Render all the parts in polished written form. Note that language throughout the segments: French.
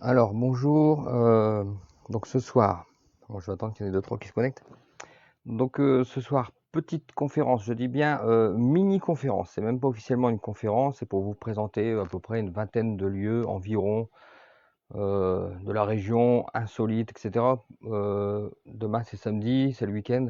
Alors bonjour, donc ce soir, bon, je vais attendre qu'il y en ait deux trois qui se connectent. Donc ce soir, petite conférence, je dis bien mini conférence, c'est même pas officiellement une conférence, c'est pour vous présenter à peu près une vingtaine de lieux environ de la région, insolites, etc. Demain c'est samedi, c'est le week-end,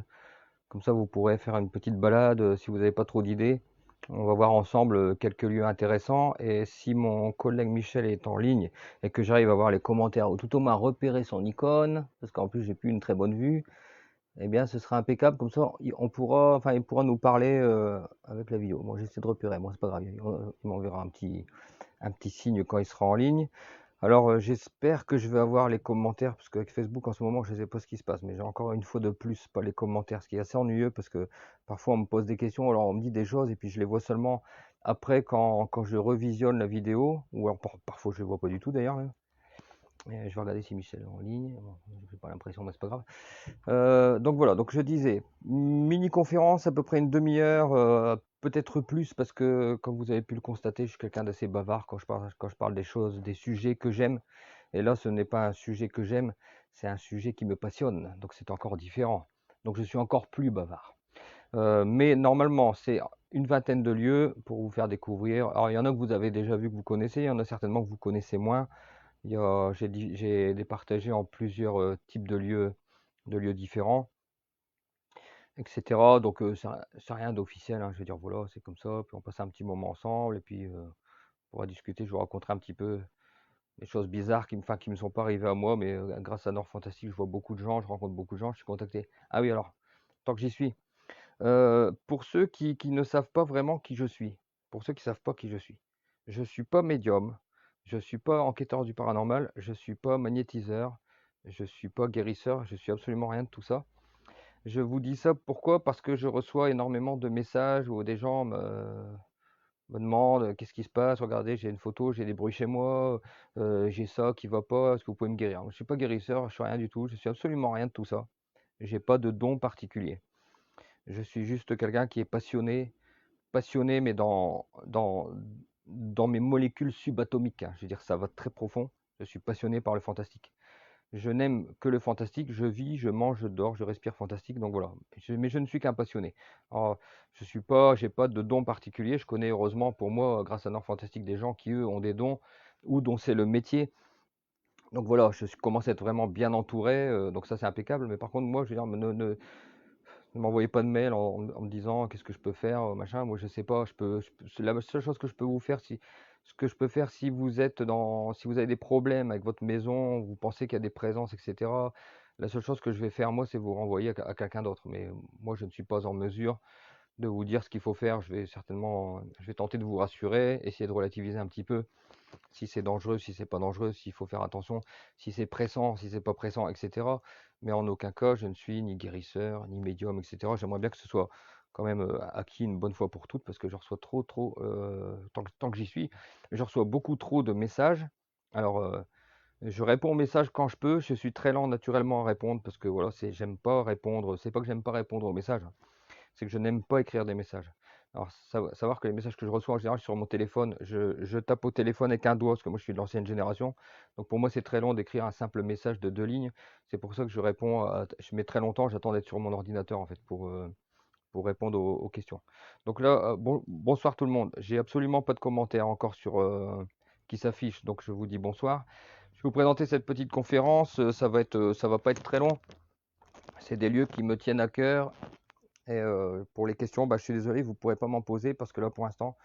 comme ça vous pourrez faire une petite balade si vous n'avez pas trop d'idées. On va voir ensemble quelques lieux intéressants et si mon collègue Michel est en ligne et que j'arrive à voir les commentaires ou tout au moins repérer son icône, parce qu'en plus j'ai plus une très bonne vue, eh bien ce sera impeccable. Comme ça on pourra, enfin il pourra nous parler avec la vidéo. Bon, j'essaie de repérer, moi c'est pas grave, il m'enverra un petit signe quand il sera en ligne. Alors j'espère que je vais avoir les commentaires, parce qu'avec Facebook en ce moment je ne sais pas ce qui se passe, mais j'ai encore une fois de plus pas les commentaires, ce qui est assez ennuyeux parce que parfois on me pose des questions, alors on me dit des choses et puis je les vois seulement après quand je revisionne la vidéo, ou alors parfois je les vois pas du tout d'ailleurs, hein. Je vais regarder si Michel est en ligne. Bon, j'ai pas l'impression, mais c'est pas grave. Donc voilà, donc je disais, mini conférence à peu près une demi-heure, peut-être plus, parce que comme vous avez pu le constater, je suis quelqu'un d'assez bavard quand je parle des choses, des sujets que j'aime. Et là, ce n'est pas un sujet que j'aime, c'est un sujet qui me passionne, donc c'est encore différent. Donc je suis encore plus bavard. Mais normalement, c'est une vingtaine de lieux pour vous faire découvrir. Alors il y en a que vous avez déjà vu, que vous connaissez, il y en a certainement que vous connaissez moins. J'ai départagé en plusieurs types de lieux différents, etc. Donc c'est rien d'officiel, hein. Je veux dire, voilà, c'est comme ça, puis on passe un petit moment ensemble, et puis on va discuter, je vous raconterai un petit peu des choses bizarres qui me sont pas arrivées à moi, mais grâce à Nord Fantastique, je vois beaucoup de gens, je rencontre beaucoup de gens, je suis contacté. Ah oui, alors, tant que j'y suis, pour ceux qui ne savent pas vraiment qui je suis, pour ceux qui savent pas qui je suis pas médium, je suis pas enquêteur du paranormal, je suis pas magnétiseur, je suis pas guérisseur, je suis absolument rien de tout ça. Je vous dis ça pourquoi? Parce que je reçois énormément de messages où des gens me demandent qu'est-ce qui se passe, regardez, j'ai une photo, j'ai des bruits chez moi, j'ai ça qui va pas, est-ce que vous pouvez me guérir? Je suis pas guérisseur, je suis rien du tout, je suis absolument rien de tout ça. J'ai pas de don particulier. Je suis juste quelqu'un qui est passionné, mais dans mes molécules subatomiques, hein. Je veux dire, ça va très profond. Je suis passionné par le fantastique. Je n'aime que le fantastique, je vis, je mange, je dors, je respire fantastique, donc voilà. Mais je ne suis qu'un passionné. Alors, j'ai pas de don particulier. Je connais heureusement pour moi, grâce à Nord Fantastique, des gens qui eux ont des dons ou dont c'est le métier. Donc voilà, commence à être vraiment bien entouré, donc ça c'est impeccable. Mais par contre, moi, je veux dire, ne m'envoyez pas de mail en me disant qu'est-ce que je peux faire, machin. Moi, je sais pas. C'est la seule chose que je peux vous faire ce que je peux faire si si vous avez des problèmes avec votre maison, vous pensez qu'il y a des présences, etc. La seule chose que je vais faire, moi, c'est vous renvoyer à quelqu'un d'autre. Mais moi, je ne suis pas en mesure de vous dire ce qu'il faut faire. Je vais tenter de vous rassurer, essayer de relativiser un petit peu si c'est dangereux, si c'est pas dangereux, s'il faut faire attention, si c'est pressant, si c'est pas pressant, etc. Mais en aucun cas, je ne suis ni guérisseur, ni médium, etc. J'aimerais bien que ce soit quand même acquis une bonne fois pour toutes, parce que je reçois trop, tant que j'y suis, je reçois beaucoup trop de messages. Alors, je réponds aux messages quand je peux. Je suis très lent naturellement à répondre, parce que voilà, j'aime pas répondre. C'est pas que j'aime pas répondre aux messages, c'est que je n'aime pas écrire des messages. Alors, savoir que les messages que je reçois en général sur mon téléphone, je tape au téléphone avec un doigt, parce que moi je suis de l'ancienne génération. Donc pour moi, c'est très long d'écrire un simple message de 2 lignes. C'est pour ça que je mets très longtemps, j'attends d'être sur mon ordinateur en fait pour répondre aux questions. Donc là, bonsoir tout le monde. J'ai absolument pas de commentaires encore qui s'affichent, donc je vous dis bonsoir. Je vais vous présenter cette petite conférence. Ça va pas être très long. C'est des lieux qui me tiennent à cœur. Et pour les questions, bah, je suis désolé, vous ne pourrez pas m'en poser parce que là, pour l'instant,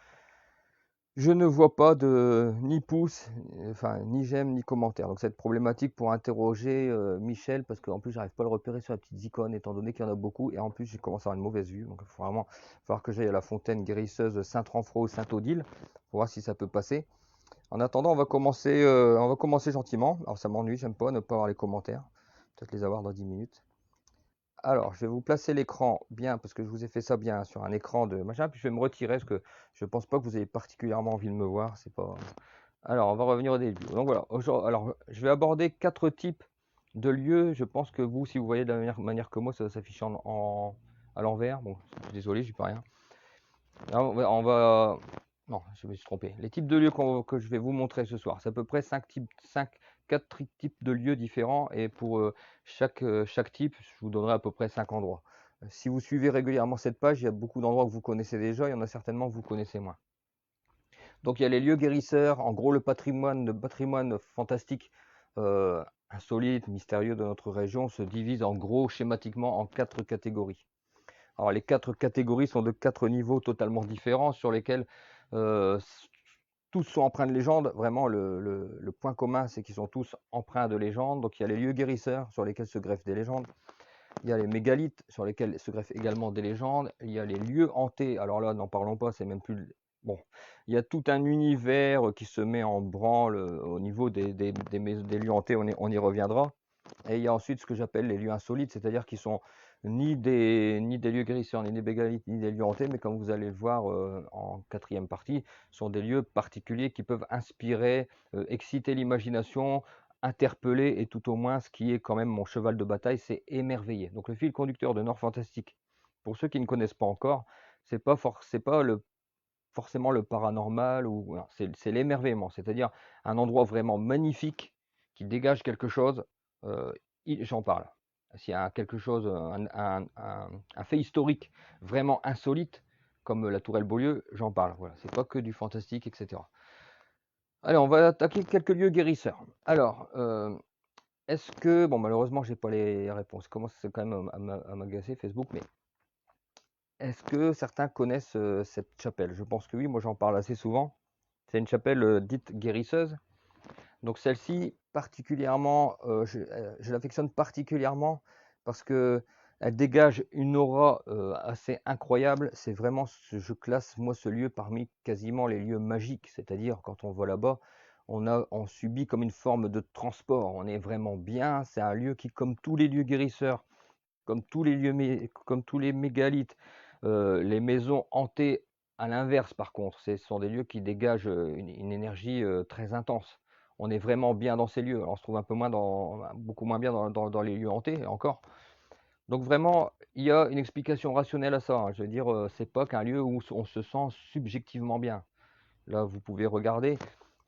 je ne vois pas de ni pouce, enfin ni j'aime ni commentaire. Donc cette problématique pour interroger Michel, parce qu'en plus j'arrive pas à le repérer sur la petite icône, étant donné qu'il y en a beaucoup, et en plus j'ai commencé à avoir une mauvaise vue. Donc il faut vraiment falloir que j'aille à la fontaine guérisseuse Saint-Renfroy ou Saint-Odile pour voir si ça peut passer. En attendant, on va commencer gentiment. Alors ça m'ennuie, j'aime pas ne pas avoir les commentaires. Peut-être les avoir dans 10 minutes. Alors, je vais vous placer l'écran bien, parce que je vous ai fait ça bien sur un écran de machin, puis je vais me retirer, parce que je pense pas que vous ayez particulièrement envie de me voir, c'est pas... Alors, on va revenir au début. Donc voilà, alors, je vais aborder 4 types de lieux. Je pense que vous, si vous voyez de la même manière que moi, ça va s'afficher à l'envers. Bon, désolé, j'y peux rien. Alors, Non, je me suis trompé. Les types de lieux que je vais vous montrer ce soir, c'est à peu près 4 types de lieux différents. Et pour chaque type, je vous donnerai à peu près 5 endroits. Si vous suivez régulièrement cette page, il y a beaucoup d'endroits que vous connaissez déjà, il y en a certainement que vous connaissez moins. Donc il y a les lieux guérisseurs, en gros le patrimoine fantastique, insolite, mystérieux de notre région se divise en gros schématiquement en 4 catégories. Alors les 4 catégories sont de 4 niveaux totalement différents sur lesquels euh, tous sont empreints de légende. Vraiment le point commun c'est qu'ils sont tous empreints de légende. Donc il y a les lieux guérisseurs sur lesquels se greffent des légendes. Il y a les mégalithes sur lesquels se greffent également des légendes. Il y a les lieux hantés. Alors là, n'en parlons pas, c'est même plus. Bon, il y a tout un univers qui se met en branle au niveau des lieux hantés, on y reviendra. Et il y a ensuite ce que j'appelle les lieux insolites, c'est-à-dire qui sont ni des lieux guérisseurs, ni des mégalithes, ni des lieux hantés, mais comme vous allez le voir en quatrième partie, sont des lieux particuliers qui peuvent inspirer, exciter l'imagination, interpeller, et tout au moins, ce qui est quand même mon cheval de bataille, c'est émerveiller. Donc le fil conducteur de Nord Fantastique, pour ceux qui ne connaissent pas encore, c'est pas forcément le paranormal, ou c'est l'émerveillement, c'est-à-dire un endroit vraiment magnifique qui dégage quelque chose, euh, j'en parle. S'il y a quelque chose, un fait historique vraiment insolite, comme la tourelle Beaulieu, j'en parle. Voilà, c'est pas que du fantastique, etc. Allez, on va attaquer quelques lieux guérisseurs. Alors, est-ce que, bon, malheureusement, j'ai pas les réponses. Commence quand même à m'agacer Facebook, mais est-ce que certains connaissent cette chapelle? Je pense que oui, moi j'en parle assez souvent. C'est une chapelle dite guérisseuse. Donc celle-ci, particulièrement, je l'affectionne particulièrement parce que elle dégage une aura assez incroyable. C'est vraiment, je classe moi ce lieu parmi quasiment les lieux magiques. C'est-à-dire quand on va là-bas, on subit comme une forme de transport. On est vraiment bien. C'est un lieu qui, comme tous les lieux guérisseurs, comme tous les mégalithes, les maisons hantées, à l'inverse par contre, ce sont des lieux qui dégagent une énergie très intense. On est vraiment bien dans ces lieux. Alors, on se trouve un peu moins beaucoup moins bien dans les lieux hantés, encore. Donc vraiment, il y a une explication rationnelle à ça, hein. Je veux dire, c'est pas qu'un lieu où on se sent subjectivement bien. Là, vous pouvez regarder.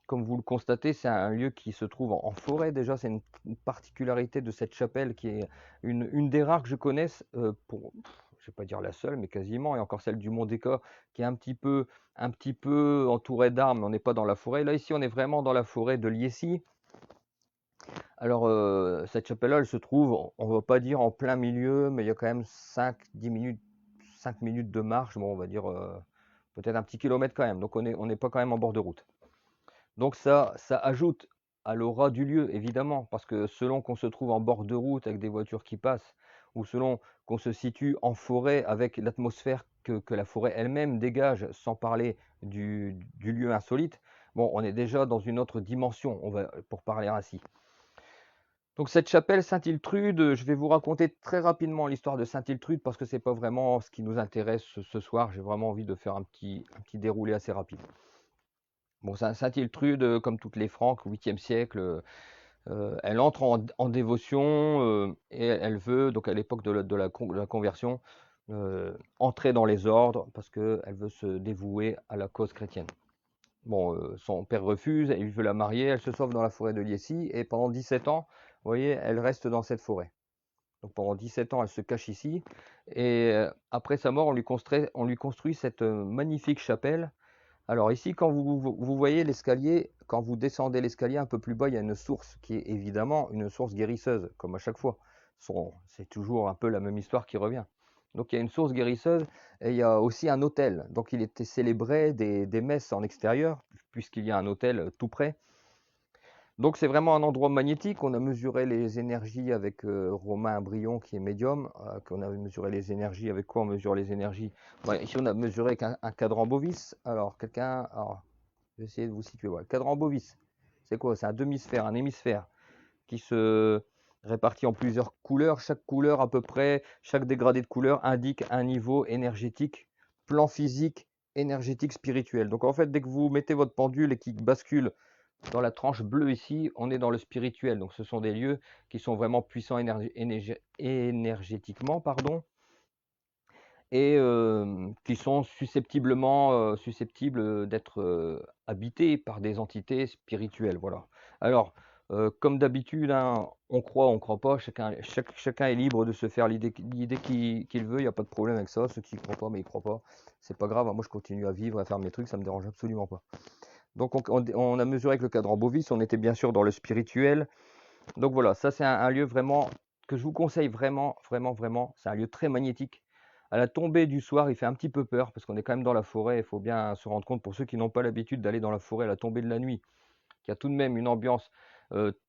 Comme vous le constatez, c'est un lieu qui se trouve en forêt. Déjà, c'est une particularité de cette chapelle qui est une des rares que je connaisse, je vais pas dire la seule, mais quasiment, et encore celle du Mont Déca, qui est un petit peu entourée d'arbres, mais on n'est pas dans la forêt. Là, ici, on est vraiment dans la forêt de Liessy. Alors, cette chapelle-là, elle se trouve, on ne va pas dire en plein milieu, mais il y a quand même 5 minutes de marche. Bon, on va dire peut-être un petit kilomètre quand même. Donc, on n'est pas quand même en bord de route. Donc ça ajoute à l'aura du lieu, évidemment, parce que selon qu'on se trouve en bord de route avec des voitures qui passent, ou selon qu'on se situe en forêt avec l'atmosphère que la forêt elle-même dégage, sans parler du lieu insolite, bon, on est déjà dans une autre dimension, pour parler ainsi. Donc cette chapelle Saint-Iltrude, je vais vous raconter très rapidement l'histoire de Saint-Iltrude, parce que c'est pas vraiment ce qui nous intéresse ce soir. J'ai vraiment envie de faire un petit déroulé assez rapide. Bon, Saint-Iltrude, comme toutes les Franques, au 8e siècle, elle entre en dévotion, et elle veut, donc à l'époque de la conversion, entrer dans les ordres parce qu'elle veut se dévouer à la cause chrétienne. Bon, son père refuse, il veut la marier, elle se sauve dans la forêt de Liessy, et pendant 17 ans, vous voyez, elle reste dans cette forêt. Donc pendant 17 ans, elle se cache ici, et après sa mort, on lui construit cette magnifique chapelle. Alors ici, quand vous voyez l'escalier, quand vous descendez l'escalier un peu plus bas, il y a une source qui est évidemment une source guérisseuse, comme à chaque fois. C'est toujours un peu la même histoire qui revient. Donc il y a une source guérisseuse, et il y a aussi un autel. Donc il était célébré des messes en extérieur, puisqu'il y a un autel tout près. Donc c'est vraiment un endroit magnétique. On a mesuré les énergies avec Romain Brion qui est médium. Qu'on a mesuré les énergies. Avec quoi on mesure les énergies? Ouais, ici on a mesuré avec un cadran Bovis. Alors, je vais essayer de vous situer. Voilà. Le cadran Bovis, c'est quoi? C'est un demi-sphère, un hémisphère qui se répartit en plusieurs couleurs. Chaque couleur à peu près, chaque dégradé de couleur indique un niveau énergétique, plan physique, énergétique, spirituel. Donc en fait, dès que vous mettez votre pendule et qu'il bascule dans la tranche bleue ici, on est dans le spirituel. Donc ce sont des lieux qui sont vraiment puissants énergétiquement, pardon. et qui sont susceptibles d'être habités par des entités spirituelles. Voilà. Alors, comme d'habitude, hein, on croit pas, chacun est libre de se faire l'idée qu'il veut, il n'y a pas de problème avec ça. Ceux qui ne croient pas, mais ils croient pas, c'est pas grave, hein. Moi je continue à vivre, à faire mes trucs, ça me dérange absolument pas. Donc on a mesuré avec le cadran Bovis, on était bien sûr dans le spirituel. Donc voilà, ça c'est un lieu vraiment que je vous conseille vraiment, vraiment, vraiment. C'est un lieu très magnétique. À la tombée du soir, il fait un petit peu peur parce qu'on est quand même dans la forêt. Il faut bien se rendre compte pour ceux qui n'ont pas l'habitude d'aller dans la forêt à la tombée de la nuit, qu'il y a tout de même une ambiance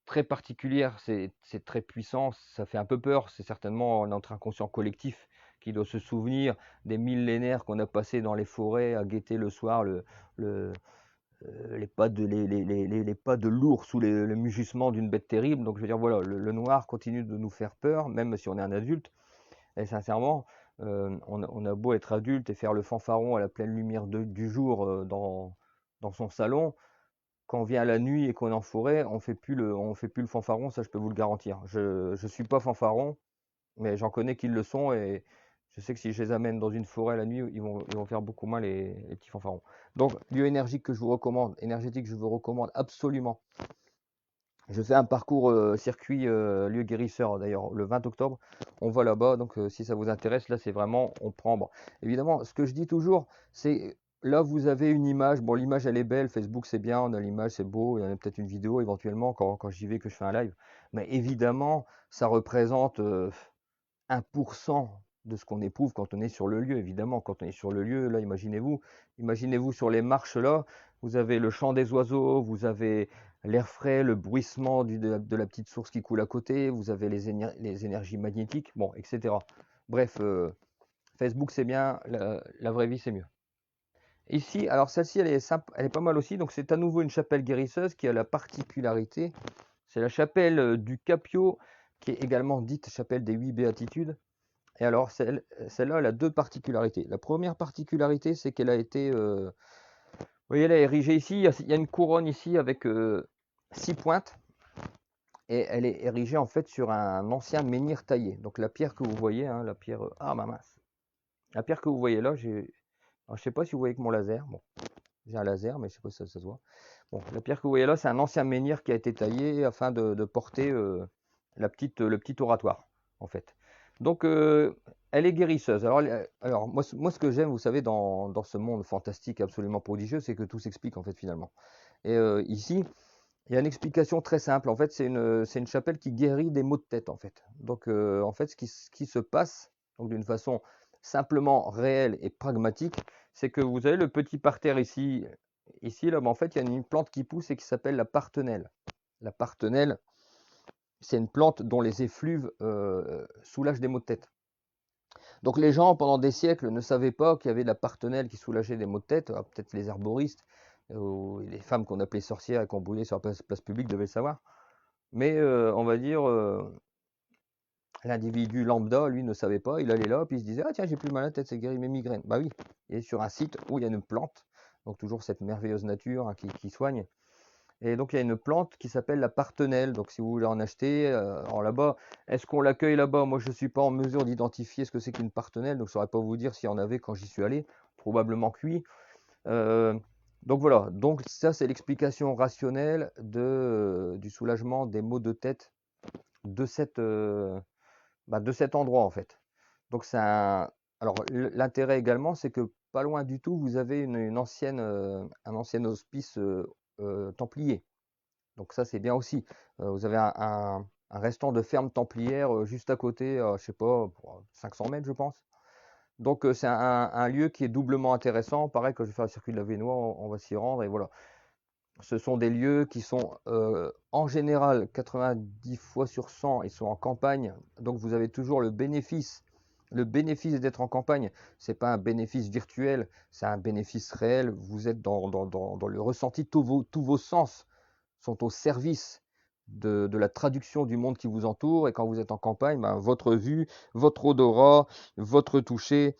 très particulière. C'est très puissant, ça fait un peu peur. C'est certainement notre inconscient collectif qui doit se souvenir des millénaires qu'on a passés dans les forêts à guetter le soir le, les pas de l'ours sous le mugissement d'une bête terrible. Donc je veux dire, voilà, le noir continue de nous faire peur, même si on est un adulte. Et sincèrement, on a beau être adulte et faire le fanfaron à la pleine lumière du jour dans son salon, quand on vient la nuit et qu'on est en forêt, on fait plus le fanfaron, ça je peux vous le garantir. Je suis pas fanfaron, mais j'en connais qui le sont et je sais que si je les amène dans une forêt la nuit, ils vont faire beaucoup moins les petits fanfarons. Donc, lieu énergique que je vous recommande, énergétique que je vous recommande absolument. Je fais un parcours circuit lieu guérisseur d'ailleurs le 20 octobre. On va là-bas, donc si ça vous intéresse, là c'est vraiment, on prend. Bon, évidemment, ce que je dis toujours, c'est là vous avez une image. Bon, l'image elle est belle, Facebook c'est bien, on a l'image, c'est beau, il y en a peut-être une vidéo éventuellement quand j'y vais, que je fais un live. Mais évidemment, ça représente 1% de ce qu'on éprouve quand on est sur le lieu, évidemment. Quand on est sur le lieu, là, imaginez-vous sur les marches là, vous avez le chant des oiseaux, vous avez l'air frais, le bruissement de la petite source qui coule à côté, vous avez les énergies magnétiques, bon, etc. Bref, Facebook c'est bien, la vraie vie c'est mieux. Ici, alors celle-ci elle est simple, elle est pas mal aussi, donc c'est à nouveau une chapelle guérisseuse qui a la particularité, c'est la chapelle du Capio, qui est également dite chapelle des 8 béatitudes. Et alors, celle-là, elle a deux particularités. La première particularité, c'est qu'elle a été, vous voyez, elle est érigée ici. Il y a une couronne ici avec 6 pointes. Et elle est érigée en fait sur un ancien menhir taillé. Donc la pierre que vous voyez, hein, la pierre. Ah, ma mince. La pierre que vous voyez là, alors, je sais pas si vous voyez avec mon laser. Bon, j'ai un laser, mais je sais pas si ça se voit. Bon, la pierre que vous voyez là, c'est un ancien menhir qui a été taillé afin de porter le petit oratoire, en fait. Donc, elle est guérisseuse. Alors moi, ce que j'aime, vous savez, dans ce monde fantastique absolument prodigieux, c'est que tout s'explique, en fait, finalement. Et ici, il y a une explication très simple. En fait, c'est une chapelle qui guérit des maux de tête, en fait. Donc, en fait, ce qui se passe, donc d'une façon simplement réelle et pragmatique, c'est que vous avez le petit parterre ici là, mais en fait, il y a une plante qui pousse et qui s'appelle la partenelle. La partenelle, c'est une plante dont les effluves soulagent des maux de tête. Donc les gens, pendant des siècles, ne savaient pas qu'il y avait de la partenelle qui soulageait des maux de tête. Peut-être les herboristes, ou les femmes qu'on appelait sorcières et qu'on brûlait sur la place publique devaient le savoir. Mais on va dire, l'individu lambda, lui, ne savait pas. Il allait là, puis il se disait, ah tiens, j'ai plus mal à la tête, c'est guéri mes migraines. Bah oui, il est sur un site où il y a une plante, donc toujours cette merveilleuse nature, hein, qui soigne. Et donc il y a une plante qui s'appelle la partenelle. Donc si vous voulez en acheter, alors là-bas, est-ce qu'on l'accueille là-bas? Moi je ne suis pas en mesure d'identifier ce que c'est qu'une partenelle, donc je ne saurais pas vous dire s'il y en avait quand j'y suis allé. Probablement que oui. Euh, donc voilà, donc ça c'est l'explication rationnelle du soulagement des maux de tête de de cet endroit en fait. Donc alors l'intérêt également, c'est que pas loin du tout, vous avez un ancien hospice templier. Donc ça, c'est bien aussi. Vous avez un restant de ferme templière juste à côté, je sais pas, pour 500 mètres, je pense. Donc c'est un lieu qui est doublement intéressant. Pareil, quand je vais faire le circuit de la Vénois, on va s'y rendre. Et voilà. Ce sont des lieux qui sont en général 90 fois sur 100, ils sont en campagne. Donc vous avez toujours le bénéfice. Le bénéfice d'être en campagne, c'est pas un bénéfice virtuel, c'est un bénéfice réel. Vous êtes dans le ressenti, tous vos sens sont au service de la traduction du monde qui vous entoure. Et quand vous êtes en campagne, ben, votre vue, votre odorat, votre toucher,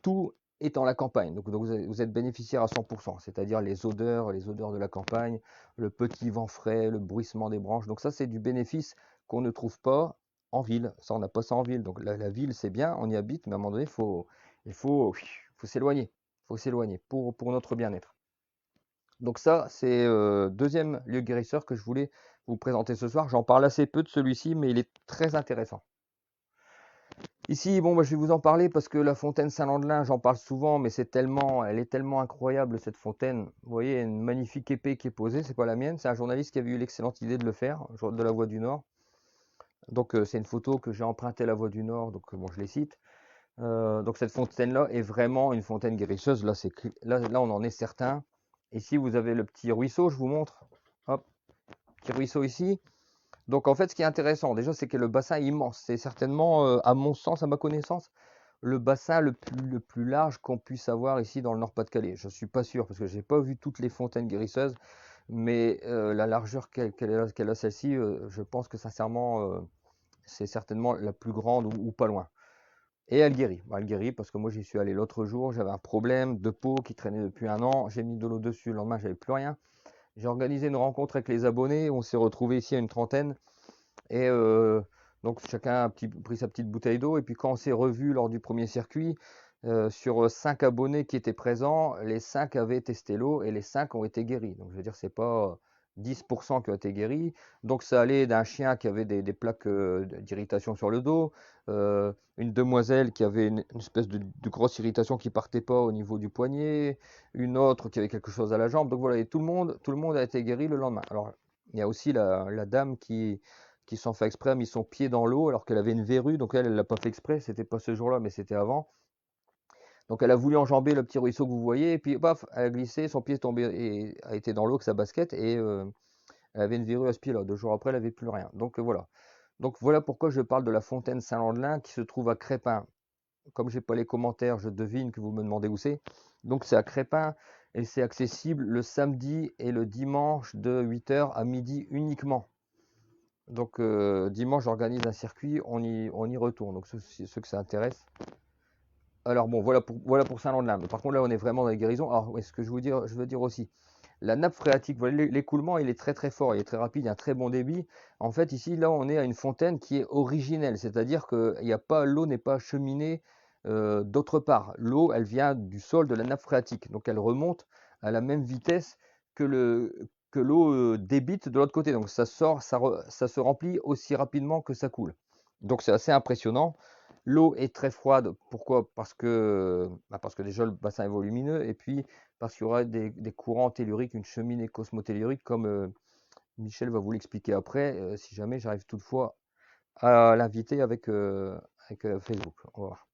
tout est en la campagne. Donc vous êtes bénéficiaire à 100%, c'est-à-dire les odeurs de la campagne, le petit vent frais, le bruissement des branches. Donc ça, c'est du bénéfice qu'on ne trouve pas en ville. Ça, on n'a pas ça en ville. Donc la ville, c'est bien, on y habite, mais à un moment donné, il faut s'éloigner. Il faut s'éloigner pour notre bien-être. Donc ça, c'est deuxième lieu guérisseur que je voulais vous présenter ce soir. J'en parle assez peu de celui-ci, mais il est très intéressant. Ici, bon, bah, je vais vous en parler parce que la fontaine Saint-Landelin, j'en parle souvent, mais elle est tellement incroyable cette fontaine. Vous voyez, il y a une magnifique épée qui est posée, c'est pas la mienne, c'est un journaliste qui avait eu l'excellente idée de le faire, de la Voix du Nord. Donc c'est une photo que j'ai empruntée à la Voix du Nord, donc bon, je les cite. Donc cette fontaine-là est vraiment une fontaine guérisseuse. Là, là, on en est certain. Ici, vous avez le petit ruisseau, je vous montre. Hop, petit ruisseau ici. Donc en fait, ce qui est intéressant, déjà, c'est que le bassin est immense. C'est certainement, à mon sens, à ma connaissance, le bassin le plus large qu'on puisse avoir ici dans le Nord-Pas-de-Calais. Je ne suis pas sûr, parce que je n'ai pas vu toutes les fontaines guérisseuses, mais la largeur qu'elle a celle-ci, je pense que sincèrement, c'est certainement la plus grande ou pas loin. Et elle guérit. Bah, elle guérit parce que moi j'y suis allé l'autre jour, j'avais un problème de peau qui traînait depuis un an, j'ai mis de l'eau dessus, le lendemain j'avais plus rien. J'ai organisé une rencontre avec les abonnés, on s'est retrouvés ici à une trentaine et donc chacun a pris sa petite bouteille d'eau et puis quand on s'est revu lors du premier circuit, sur 5 abonnés qui étaient présents, les 5 avaient testé l'eau et les 5 ont été guéris. Donc je veux dire, c'est pas 10% qui ont été guéris. Donc ça allait d'un chien qui avait des plaques d'irritation sur le dos, une demoiselle qui avait une espèce de grosse irritation qui partait pas au niveau du poignet, une autre qui avait quelque chose à la jambe. Donc voilà, et tout le monde a été guéri le lendemain. Alors il y a aussi la dame qui sans faire exprès a mis son pied dans l'eau alors qu'elle avait une verrue, donc elle l'a pas fait exprès, c'était pas ce jour-là, mais c'était avant. Donc elle a voulu enjamber le petit ruisseau que vous voyez, et puis paf, elle a glissé, son pied est tombé et a été dans l'eau avec sa basket, et elle avait une verrue à ce pied-là. 2 jours après, elle n'avait plus rien. Donc voilà. Donc voilà pourquoi je parle de la fontaine Saint-Landelin qui se trouve à Crépin. Comme j'ai pas les commentaires, je devine que vous me demandez où c'est. Donc c'est à Crépin et c'est accessible le samedi et le dimanche de 8h à midi uniquement. Donc dimanche, j'organise un circuit, on y retourne. Donc ceux que ça intéresse. Alors bon, voilà pour Saint-Landelin. Mais par contre, là, on est vraiment dans les guérisons. Alors, ouais, ce que je veux dire aussi, la nappe phréatique, voilà, l'écoulement, il est très très fort, il est très rapide, il y a un très bon débit. En fait, ici, là, on est à une fontaine qui est originelle, c'est-à-dire que l'eau n'est pas cheminée d'autre part. L'eau, elle vient du sol de la nappe phréatique, donc elle remonte à la même vitesse que l'eau débite de l'autre côté. Donc ça sort, ça se remplit aussi rapidement que ça coule. Donc c'est assez impressionnant. L'eau est très froide. Pourquoi? Parce que déjà le bassin est volumineux et puis parce qu'il y aura des courants telluriques, une cheminée cosmotellurique, comme Michel va vous l'expliquer après, si jamais j'arrive toutefois à l'inviter avec Facebook. On va voir.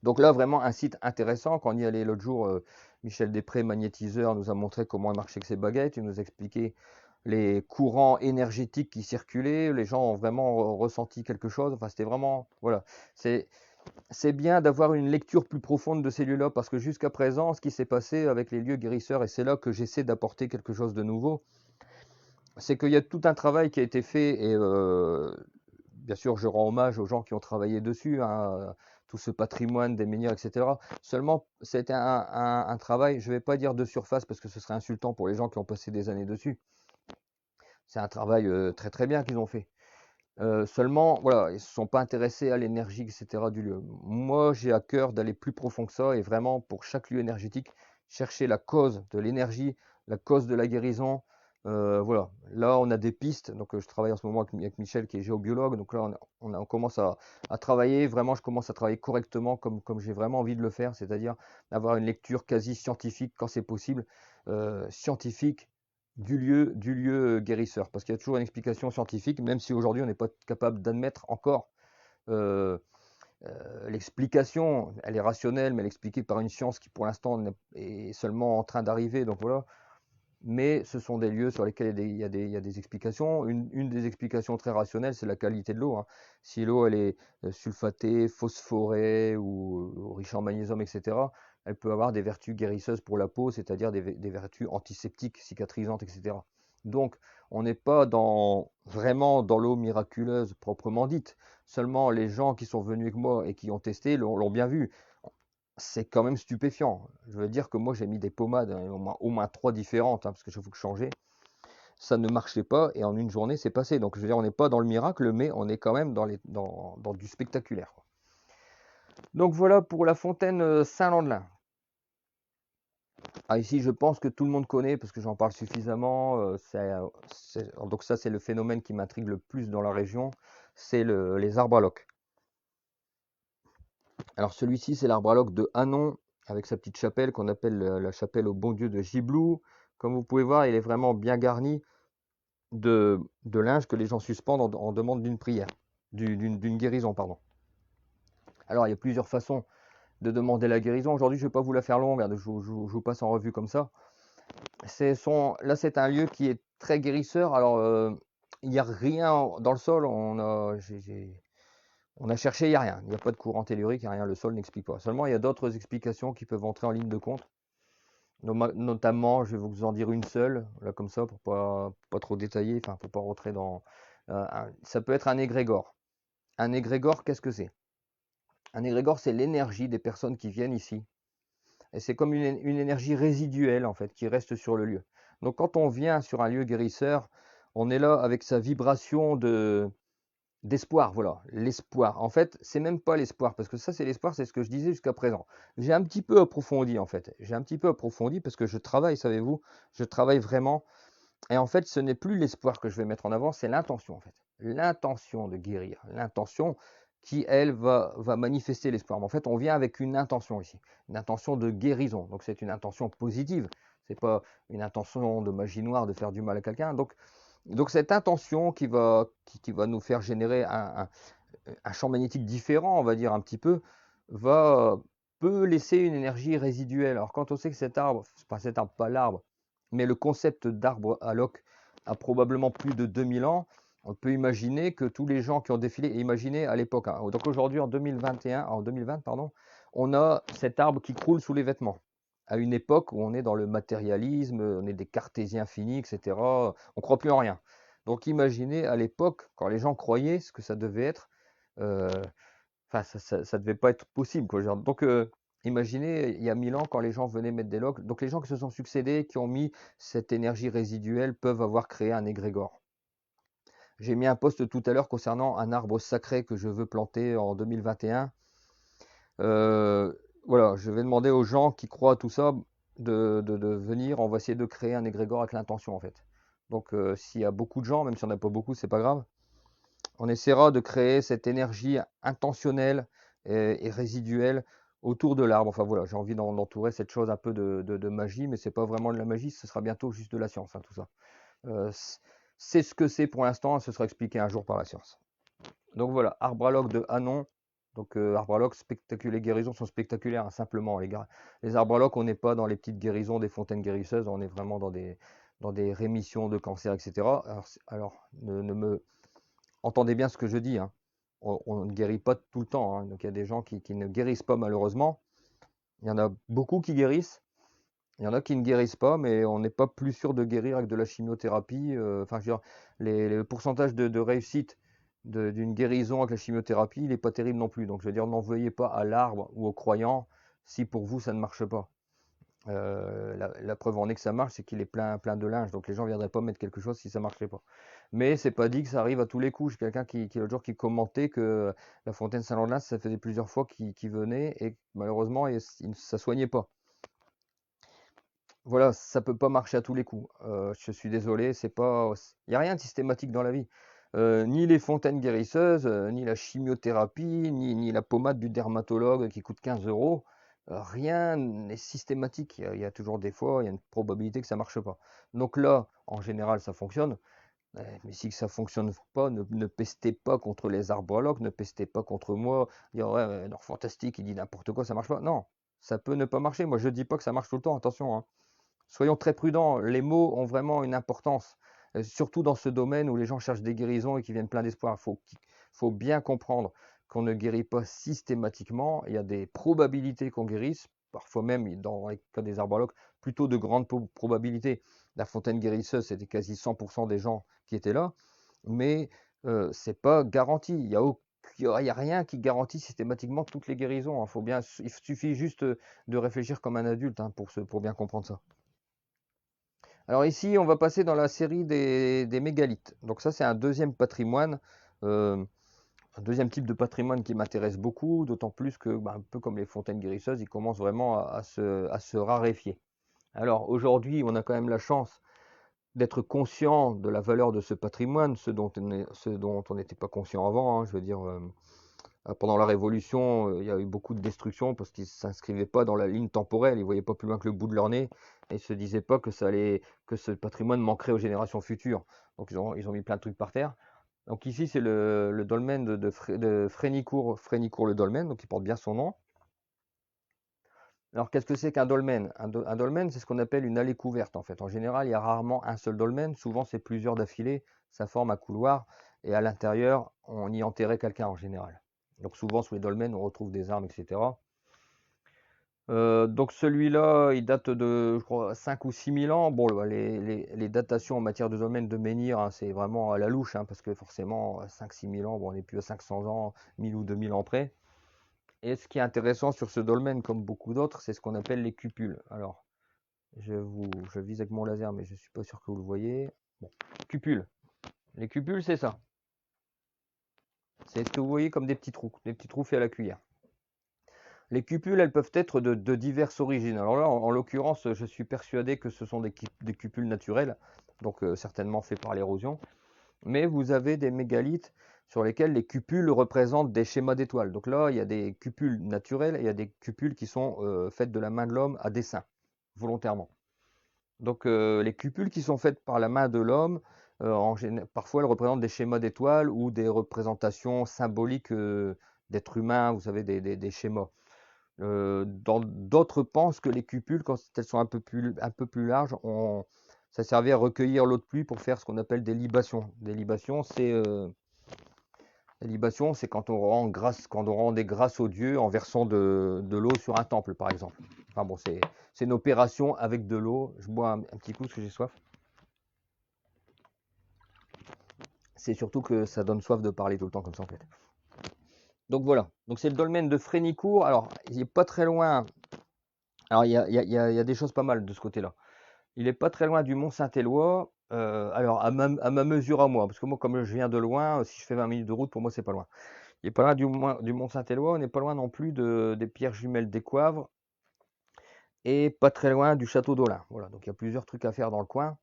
Donc là, vraiment un site intéressant. Quand on y allait l'autre jour, Michel Després, magnétiseur, nous a montré comment il marchait avec ses baguettes. Il nous a expliqué les courants énergétiques qui circulaient. Les gens ont vraiment ressenti quelque chose. Enfin, c'était vraiment, voilà. C'est bien d'avoir une lecture plus profonde de ces lieux-là, parce que jusqu'à présent, ce qui s'est passé avec les lieux guérisseurs, et c'est là que j'essaie d'apporter quelque chose de nouveau, c'est qu'il y a tout un travail qui a été fait, et bien sûr, je rends hommage aux gens qui ont travaillé dessus, hein, tout ce patrimoine des menhirs, etc. Seulement, c'était un travail, je ne vais pas dire de surface, parce que ce serait insultant pour les gens qui ont passé des années dessus. C'est un travail très très bien qu'ils ont fait. Seulement, voilà, ils ne se sont pas intéressés à l'énergie, etc. du lieu. Moi, j'ai à cœur d'aller plus profond que ça et vraiment, pour chaque lieu énergétique, chercher la cause de l'énergie, la cause de la guérison. Voilà, là, on a des pistes. Donc, je travaille en ce moment avec Michel, qui est géobiologue. Donc là, on commence à travailler. Vraiment, je commence à travailler correctement, comme j'ai vraiment envie de le faire, c'est-à-dire avoir une lecture quasi scientifique quand c'est possible, scientifique du lieu guérisseur, parce qu'il y a toujours une explication scientifique, même si aujourd'hui on n'est pas capable d'admettre encore euh, l'explication, elle est rationnelle, mais elle est expliquée par une science qui pour l'instant est seulement en train d'arriver, donc voilà. Mais ce sont des lieux sur lesquels il y a des explications. Une des explications très rationnelles, c'est la qualité de l'eau, hein. Si l'eau elle est sulfatée, phosphorée ou riche en magnésium, etc., elle peut avoir des vertus guérisseuses pour la peau, c'est-à-dire des vertus antiseptiques, cicatrisantes, etc. Donc, on n'est pas vraiment dans l'eau miraculeuse proprement dite. Seulement, les gens qui sont venus avec moi et qui ont testé l'ont bien vu. C'est quand même stupéfiant. Je veux dire que moi j'ai mis des pommades, hein, au moins 3 différentes, hein, parce que je faut que changer. ça ne marchait pas et en une journée, c'est passé. Donc, je veux dire, on n'est pas dans le miracle, mais on est quand même dans du spectaculaire, quoi. Donc, voilà pour la fontaine Saint-Landelin. Ah, ici, je pense que tout le monde connaît parce que j'en parle suffisamment. Donc, ça, c'est le phénomène qui m'intrigue le plus dans la région, c'est les arbres à loques. Alors, celui-ci, c'est l'arbre à loques de Hanon avec sa petite chapelle qu'on appelle la chapelle au bon Dieu de Giblou. Comme vous pouvez voir, il est vraiment bien garni de linge que les gens suspendent en demande d'une prière, d'une guérison, pardon. Alors, il y a plusieurs façons de demander la guérison. Aujourd'hui, je ne vais pas vous la faire longue, hein, je vous passe en revue comme ça. Là, c'est un lieu qui est très guérisseur. Alors, il n'y a rien dans le sol. On a cherché, il n'y a rien. Il n'y a pas de courant tellurique, il n'y a rien. Le sol n'explique pas. Seulement, il y a d'autres explications qui peuvent entrer en ligne de compte. Notamment, je vais vous en dire une seule, là comme ça, pour pas trop détailler, enfin, pour pas rentrer dans. Ça peut être un égrégore. Un égrégore, qu'est-ce que c'est? Un égrégore, c'est l'énergie des personnes qui viennent ici. Et c'est comme une énergie résiduelle, en fait, qui reste sur le lieu. Donc, quand on vient sur un lieu guérisseur, on est là avec sa vibration d'espoir, voilà, l'espoir. En fait, c'est même pas l'espoir, parce que ça, c'est l'espoir, c'est ce que je disais jusqu'à présent. J'ai un petit peu approfondi, en fait. J'ai un petit peu approfondi parce que je travaille, savez-vous, je travaille vraiment. Et en fait, ce n'est plus l'espoir que je vais mettre en avant, c'est l'intention, en fait. L'intention de guérir, l'intention qui, elle, va manifester l'espoir. Mais en fait, on vient avec une intention ici, une intention de guérison. Donc, c'est une intention positive. C'est pas une intention de magie noire de faire du mal à quelqu'un. Donc cette intention qui va nous faire générer un champ magnétique différent, on va dire un petit peu, peut laisser une énergie résiduelle. Alors quand on sait que cet arbre, pas l'arbre, mais le concept d'arbre à loques a probablement plus de 2000 ans, on peut imaginer que tous les gens qui ont défilé, et imaginez à l'époque, hein, donc aujourd'hui en 2020, pardon, on a cet arbre qui croule sous les vêtements. À une époque où on est dans le matérialisme, on est des cartésiens finis, etc. On ne croit plus en rien. Donc imaginez à l'époque, quand les gens croyaient ce que ça devait être, euh, enfin ça devait pas être possible, quoi. Donc imaginez il y a 1000 ans quand les gens venaient mettre des loques. Donc les gens qui se sont succédés, qui ont mis cette énergie résiduelle, peuvent avoir créé un égrégore. J'ai mis un post tout à l'heure concernant un arbre sacré que je veux planter en 2021. Voilà, je vais demander aux gens qui croient à tout ça de venir. On va essayer de créer un égrégore avec l'intention en fait. Donc s'il y a beaucoup de gens, même si on n'a pas beaucoup, c'est pas grave. On essaiera de créer cette énergie intentionnelle et résiduelle autour de l'arbre. Enfin voilà, j'ai envie d'entourer cette chose un peu de magie, mais c'est pas vraiment de la magie, ce sera bientôt juste de la science, hein, tout ça. Euh, c'est ce que c'est pour l'instant, ce sera expliqué un jour par la science. Donc voilà, arbre à loques de Hanon. Donc arbre à loques, spectaculaires, les guérisons sont spectaculaires, hein, simplement les gars. Les arbres à loques, on n'est pas dans les petites guérisons des fontaines guérisseuses, on est vraiment dans des rémissions de cancer, etc. Alors ne me entendez bien ce que je dis, hein. On ne guérit pas tout le temps, hein. Donc il y a des gens qui ne guérissent pas malheureusement. Il y en a beaucoup qui guérissent. Il y en a qui ne guérissent pas, mais on n'est pas plus sûr de guérir avec de la chimiothérapie. Enfin, je veux dire, le pourcentage de réussite d'une guérison avec la chimiothérapie, il n'est pas terrible non plus. Donc, je veux dire, n'en veuillez pas à l'arbre ou aux croyants si pour vous ça ne marche pas. La preuve en est que ça marche, c'est qu'il est plein de linge. Donc, les gens ne viendraient pas mettre quelque chose si ça ne marchait pas. Mais c'est pas dit que ça arrive à tous les coups. J'ai quelqu'un qui l'autre jour qui commentait que la fontaine Saint-Landelin, ça faisait plusieurs fois qu'il venait et malheureusement, ça ne soignait pas. Voilà, ça peut pas marcher à tous les coups. Je suis désolé, c'est pas, il n'y a rien de systématique dans la vie. Ni les fontaines guérisseuses, ni la chimiothérapie, ni la pommade du dermatologue qui coûte 15 euros. Rien n'est systématique. Il y a toujours des fois, il y a une probabilité que ça marche pas. Donc là, en général, ça fonctionne. Mais si ça fonctionne pas, ne pestez pas contre les arbres à loques, ne pestez pas contre moi. Dire ouais, non, fantastique, il dit n'importe quoi, ça marche pas. Non, ça peut ne pas marcher. Moi, je dis pas que ça marche tout le temps. Attention, hein. Soyons très prudents, les mots ont vraiment une importance, surtout dans ce domaine où les gens cherchent des guérisons et qui viennent plein d'espoir. Faut bien comprendre qu'on ne guérit pas systématiquement. Il y a des probabilités qu'on guérisse, parfois même dans les cas des arbres à loques, plutôt de grandes probabilités. La fontaine guérisseuse, c'était quasi 100% des gens qui étaient là, mais c'est pas garanti. Il y a rien qui garantit systématiquement toutes les guérisons, hein. Il suffit juste de réfléchir comme un adulte, hein, pour bien comprendre ça. Alors ici, on va passer dans la série des mégalithes. Donc ça, c'est un deuxième patrimoine, euh, un deuxième type de patrimoine qui m'intéresse beaucoup, d'autant plus que, bah, un peu comme les fontaines guérisseuses, il commence vraiment à se raréfier. Alors aujourd'hui, on a quand même la chance d'être conscient de la valeur de ce patrimoine, ce dont on n'était pas conscient avant, hein. Je veux dire, pendant la Révolution, il y a eu beaucoup de destruction parce qu'ils ne s'inscrivaient pas dans la ligne temporelle, ils ne voyaient pas plus loin que le bout de leur nez, et ils ne se disaient pas que ce patrimoine manquerait aux générations futures. Donc ils ont mis plein de trucs par terre. Donc ici, c'est le dolmen de Frénicourt, le dolmen, donc il porte bien son nom. Alors qu'est-ce que c'est qu'un dolmen? Un dolmen, c'est ce qu'on appelle une allée couverte en fait. En général, il y a rarement un seul dolmen, souvent c'est plusieurs d'affilée, ça forme un couloir, et à l'intérieur, on y enterrait quelqu'un en général. Donc souvent sous les dolmens, on retrouve des armes, etc. Donc celui-là, il date de, je crois, 5 ou 6 000 ans. Bon, les datations en matière de dolmen de menhir, hein, c'est vraiment à la louche, hein, parce que forcément, 5-6 000 ans, bon, on n'est plus à 500 ans, 1000 ou 2000 ans près. Et ce qui est intéressant sur ce dolmen, comme beaucoup d'autres, c'est ce qu'on appelle les cupules. Alors, je vise avec mon laser, mais je ne suis pas sûr que vous le voyez. Bon, cupules. Les cupules, c'est ça. C'est ce que vous voyez comme des petits trous faits à la cuillère. Les cupules, elles peuvent être de diverses origines. Alors là, en l'occurrence, je suis persuadé que ce sont des cupules naturelles, donc certainement fait par l'érosion. Mais vous avez des mégalithes sur lesquels les cupules représentent des schémas d'étoiles. Donc là, il y a des cupules naturelles et il y a des cupules qui sont faites de la main de l'homme à dessin, volontairement. Donc les cupules qui sont faites par la main de l'homme, parfois elles représentent des schémas d'étoiles ou des représentations symboliques d'êtres humains, vous savez, des schémas. D'autres pensent que les cupules, quand elles sont un peu plus larges, ça servait à recueillir l'eau de pluie pour faire ce qu'on appelle des libations. Les libations, c'est quand on rend des grâces aux dieux en versant de l'eau sur un temple, par exemple. Enfin bon, c'est une opération avec de l'eau. Je bois un petit coup parce que j'ai soif. C'est surtout que ça donne soif de parler tout le temps comme ça, en fait. Donc voilà. Donc c'est le dolmen de Frénicourt. Alors, il n'est pas très loin. Alors, il y a des choses pas mal de ce côté-là. Il est pas très loin du Mont-Saint-Éloi. Alors, à ma mesure à moi, parce que moi, comme je viens de loin, si je fais 20 minutes de route, pour moi, c'est pas loin. Il est pas loin du Mont-Saint-Éloi, on n'est pas loin non plus des pierres jumelles d'Écoivre et pas très loin du château d'Olin. Voilà, donc il y a plusieurs trucs à faire dans le coin.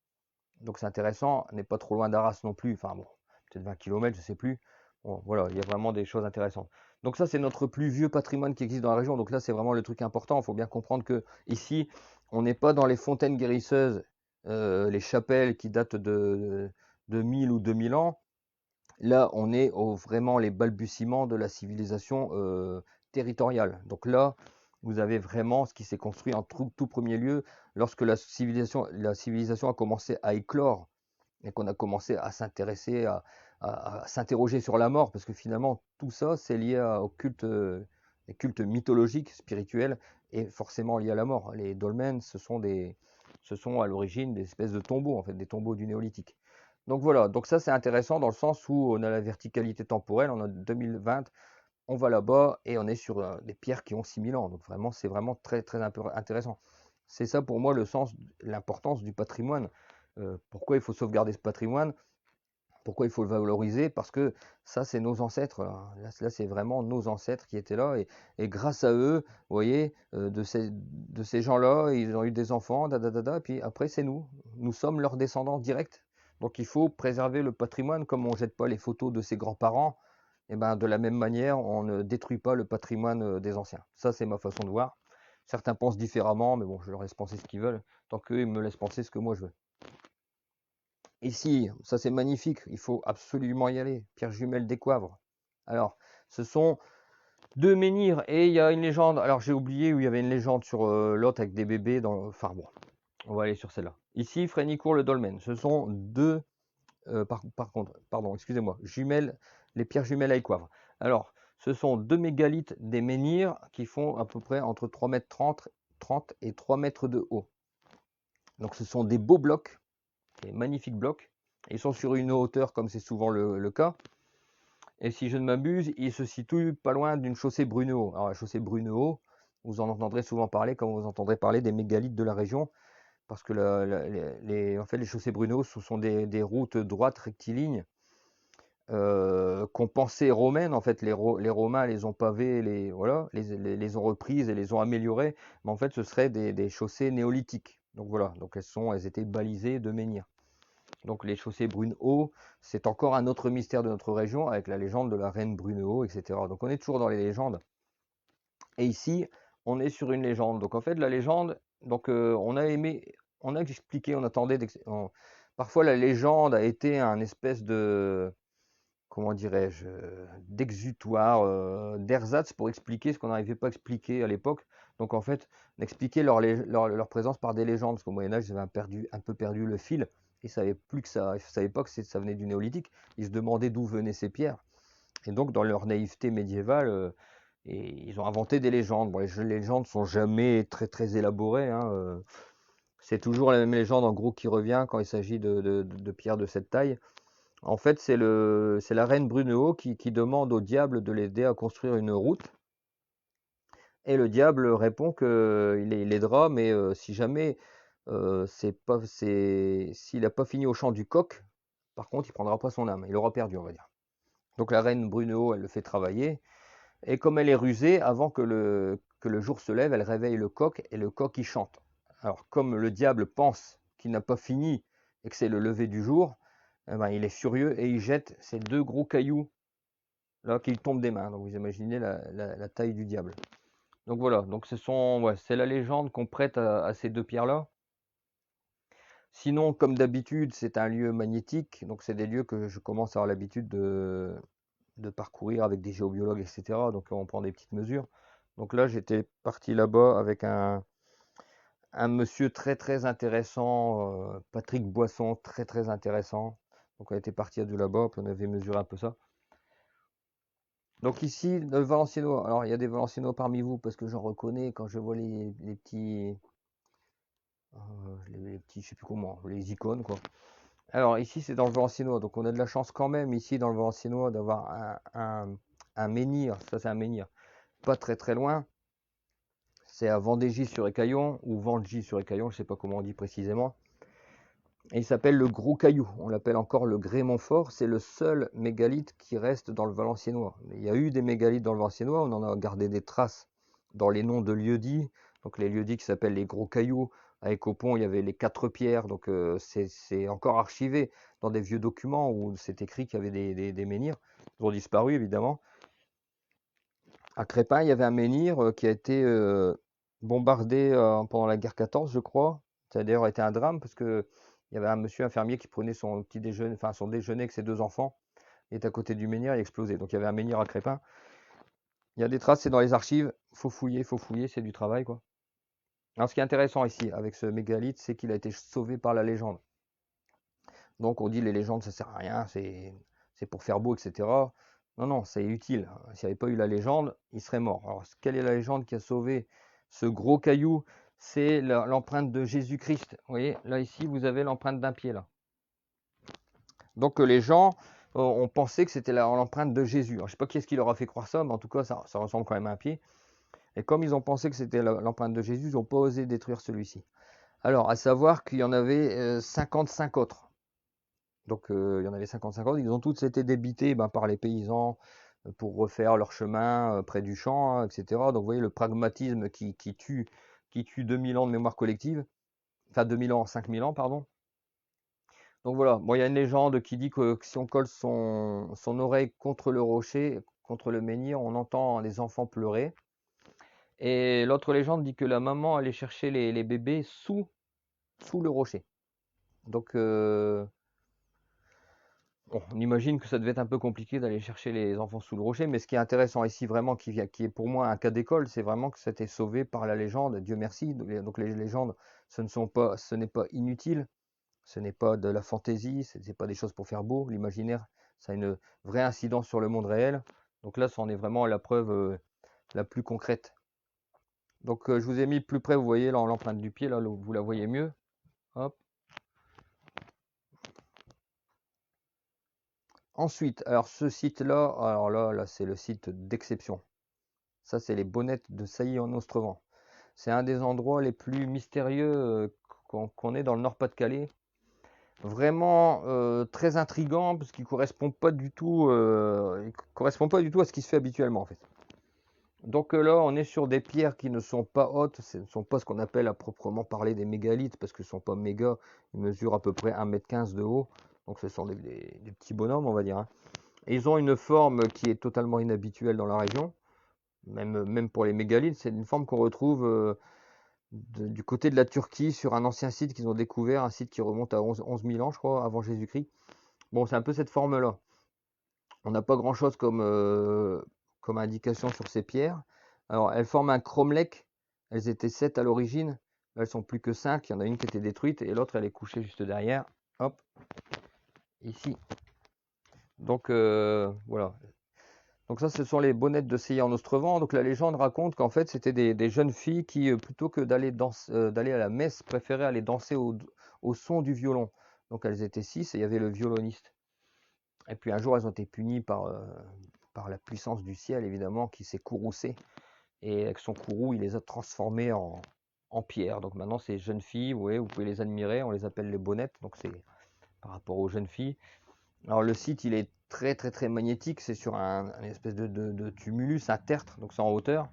Donc c'est intéressant. On n'est pas trop loin d'Arras non plus. Enfin bon, peut-être 20 km, je sais plus. Bon, voilà, il y a vraiment des choses intéressantes. Donc ça, c'est notre plus vieux patrimoine qui existe dans la région. Donc là, c'est vraiment le truc important. Il faut bien comprendre que ici, on n'est pas dans les fontaines guérisseuses, les chapelles qui datent de 1000 ou 2000 ans. Là, on est vraiment les balbutiements de la civilisation territoriale. Donc là, vous avez vraiment ce qui s'est construit en tout premier lieu lorsque la civilisation a commencé à éclore et qu'on a commencé à s'intéresser, à s'interroger sur la mort, parce que finalement, tout ça, c'est lié au culte, les cultes mythologiques, spirituels, et forcément lié à la mort. Les dolmens, ce sont à l'origine des espèces de tombeaux, en fait, des tombeaux du néolithique. Donc voilà, donc ça c'est intéressant dans le sens où on a la verticalité temporelle, on a 2020, on va là-bas et on est sur des pierres qui ont 6000 ans. Donc vraiment, c'est vraiment très très intéressant. C'est ça pour moi le sens, l'importance du patrimoine. Pourquoi il faut sauvegarder ce patrimoine? Pourquoi il faut le valoriser? Parce que ça, c'est nos ancêtres. Là, c'est vraiment nos ancêtres qui étaient là. Et grâce à eux, vous voyez, de ces gens-là, ils ont eu des enfants, et puis après, c'est nous. Nous sommes leurs descendants directs. Donc il faut préserver le patrimoine, comme on ne jette pas les photos de ses grands-parents. Et ben, de la même manière, on ne détruit pas le patrimoine des anciens. Ça, c'est ma façon de voir. Certains pensent différemment, mais bon, je leur laisse penser ce qu'ils veulent, tant qu'eux, ils me laissent penser ce que moi je veux. Ici, ça c'est magnifique, il faut absolument y aller. Pierre Jumelle d'Écoivre. Alors, ce sont deux menhirs et il y a une légende. Alors, j'ai oublié où il y avait une légende sur l'autre avec des bébés dans. Enfin bon, on va aller sur celle-là. Ici, Frénicourt le dolmen. Ce sont deux. Par contre, pardon, excusez-moi, jumelles, les pierres jumelles à Écoivre. Alors, ce sont deux mégalithes des menhirs qui font à peu près entre 3,30 m 30 et 3 mètres de haut. Donc, ce sont des beaux blocs, des magnifiques blocs. Ils sont sur une hauteur comme c'est souvent le cas. Et si je ne m'abuse, ils se situent pas loin d'une chaussée Brunehaut. Alors la chaussée Brunehaut, vous en entendrez souvent parler, comme vous entendrez parler des mégalithes de la région, parce que en fait, les chaussées Brunehaut, ce sont des routes droites rectilignes qu'on pensait romaines. En fait, les Romains les ont pavées, voilà, les ont reprises et les ont améliorées, mais en fait, ce seraient des chaussées néolithiques. Donc voilà, donc elles étaient balisées de menhirs. Donc les chaussées Brunehaut, c'est encore un autre mystère de notre région avec la légende de la reine Brunehaut, etc. Donc on est toujours dans les légendes. Et ici, on est sur une légende. Donc en fait, la légende, donc on a expliqué, on attendait, parfois la légende a été un espèce de, comment dirais-je, d'exutoire, d'ersatz pour expliquer ce qu'on n'arrivait pas à expliquer à l'époque. Donc en fait, on expliquait leur présence par des légendes, parce qu'au Moyen-Âge, ils avaient un peu perdu le fil. Ils ne savaient plus que ça, ils savaient pas que ça venait du néolithique. Ils se demandaient d'où venaient ces pierres. Et donc, dans leur naïveté médiévale, ils ont inventé des légendes. Bon, les légendes sont jamais très très élaborées, hein, c'est toujours la même légende en gros qui revient quand il s'agit de pierres de cette taille. En fait, c'est la reine Brunehaut qui demande au diable de l'aider à construire une route. Et le diable répond qu'il l'aidera, mais si jamais s'il n'a pas fini au chant du coq, par contre, il prendra pas son âme. Il aura perdu, on va dire. Donc la reine Brunehaut, elle le fait travailler. Et comme elle est rusée, avant que le jour se lève, elle réveille le coq et le coq il chante. Alors comme le diable pense qu'il n'a pas fini et que c'est le lever du jour, eh ben, il est furieux et il jette ces deux gros cailloux là qui tombent des mains. Donc vous imaginez la taille du diable. Donc voilà, donc ouais, c'est la légende qu'on prête à ces deux pierres-là. Sinon, comme d'habitude, c'est un lieu magnétique, donc c'est des lieux que je commence à avoir l'habitude de parcourir avec des géobiologues, etc. Donc on prend des petites mesures. Donc là, j'étais parti là-bas avec un monsieur très très intéressant, Patrick Boisson, très très intéressant. Donc on était parti à de là-bas, puis on avait mesuré un peu ça. Donc ici, le Valenciennois. Alors il y a des Valenciennois parmi vous, parce que j'en reconnais quand je vois les petits, les petits, je sais plus comment, les icônes quoi. Alors ici c'est dans le Valenciennois, donc on a de la chance quand même ici dans le Valenciennois d'avoir un menhir, ça c'est un menhir, pas très très loin, c'est à Vendégy-sur-Écaillon ou Vengy-sur-Écaillon, je sais pas comment on dit précisément, et il s'appelle le Gros Caillou, on l'appelle encore le Grès-Montfort, c'est le seul mégalithe qui reste dans le Valenciennois. Il y a eu des mégalithes dans le Valenciennois, on en a gardé des traces dans les noms de lieux-dits, donc les lieux-dits qui s'appellent les Gros Cailloux. Avec au pont, il y avait les quatre pierres, donc c'est encore archivé dans des vieux documents où c'est écrit qu'il y avait des menhirs. Ils ont disparu évidemment. À Crépin, il y avait un menhir qui a été bombardé pendant la guerre 14, je crois. Ça a d'ailleurs été un drame parce que il y avait un monsieur infirmier qui prenait son petit déjeuner, enfin son déjeuner avec ses deux enfants. Il est à côté du menhir, il a explosé. Donc il y avait un menhir à Crépin. Il y a des traces, c'est dans les archives. Faut fouiller, c'est du travail quoi. Alors ce qui est intéressant ici avec ce mégalithe, c'est qu'il a été sauvé par la légende. Donc on dit les légendes ça sert à rien, c'est pour faire beau, etc. Non, non, c'est utile. S'il n'y avait pas eu la légende, il serait mort. Alors quelle est la légende qui a sauvé ce gros caillou? C'est l'empreinte de Jésus-Christ. Vous voyez, là ici, vous avez l'empreinte d'un pied là. Donc les gens ont pensé que c'était l'empreinte de Jésus. Alors, je ne sais pas qui est-ce qui leur a fait croire ça, mais en tout cas, ça ressemble quand même à un pied. Et comme ils ont pensé que c'était l'empreinte de Jésus, ils n'ont pas osé détruire celui-ci. Alors, à savoir qu'il y en avait 55 autres. Donc il y en avait 55 autres. Ils ont tous été débités par les paysans pour refaire leur chemin près du champ, hein, etc. Donc vous voyez le pragmatisme qui tue 2000 ans de mémoire collective. Enfin 2000 ans, 5000 ans, pardon. Donc voilà, bon, il y a une légende qui dit que si on colle son oreille contre le rocher, contre le menhir, on entend les enfants pleurer. Et l'autre légende dit que la maman allait chercher les bébés sous le rocher. Donc bon, on imagine que ça devait être un peu compliqué d'aller chercher les enfants sous le rocher, mais ce qui est intéressant ici vraiment, qui est pour moi un cas d'école, c'est vraiment que c'était sauvé par la légende, Dieu merci. Donc les légendes, ce n'est pas inutile, ce n'est pas de la fantaisie, ce n'est pas des choses pour faire beau. L'imaginaire, ça a une vraie incidence sur le monde réel. Donc là, c'en est vraiment la preuve la plus concrète. Donc je vous ai mis plus près, vous voyez l'empreinte du pied, là, vous la voyez mieux. Hop. Ensuite, alors ce site-là, alors là c'est le site d'exception. Ça, c'est les Bonnettes de Sailly en Ostrevent. C'est un des endroits les plus mystérieux qu'on est dans le Nord-Pas-de-Calais. Vraiment très intriguant parce qu'il correspond pas du tout, il correspond pas du tout à ce qui se fait habituellement en fait. Donc là, on est sur des pierres qui ne sont pas hautes, ce ne sont pas ce qu'on appelle à proprement parler des mégalithes, parce qu'ils ne sont pas méga, ils mesurent à peu près 1,15 m de haut, donc ce sont des petits bonhommes, on va dire, hein. Et ils ont une forme qui est totalement inhabituelle dans la région, même pour les mégalithes, c'est une forme qu'on retrouve du côté de la Turquie, sur un ancien site qu'ils ont découvert, un site qui remonte à 11 000 ans, je crois, avant Jésus-Christ. Bon, c'est un peu cette forme-là. On n'a pas grand-chose comme indication sur ces pierres. Alors, elles forment un cromlech. Elles étaient 7 à l'origine. Là, elles sont plus que 5. Il y en a une qui était détruite et l'autre, elle est couchée juste derrière. Hop, ici. Donc, voilà. Donc ça, ce sont les bonnettes de Seilly en Ostrevent. Donc la légende raconte qu'en fait, c'était des jeunes filles qui, plutôt que d'aller à la messe, préféraient aller danser au son du violon. Donc elles étaient 6 et il y avait le violoniste. Et puis un jour, elles ont été punies par la puissance du ciel, évidemment, qui s'est courroucé. Et avec son courroux, il les a transformées en pierre. Donc maintenant, ces jeunes filles, vous pouvez les admirer. On les appelle les bonnettes. Donc c'est par rapport aux jeunes filles. Alors le site, il est très très très magnétique. C'est sur un espèce de tumulus, un tertre. Donc c'est en hauteur.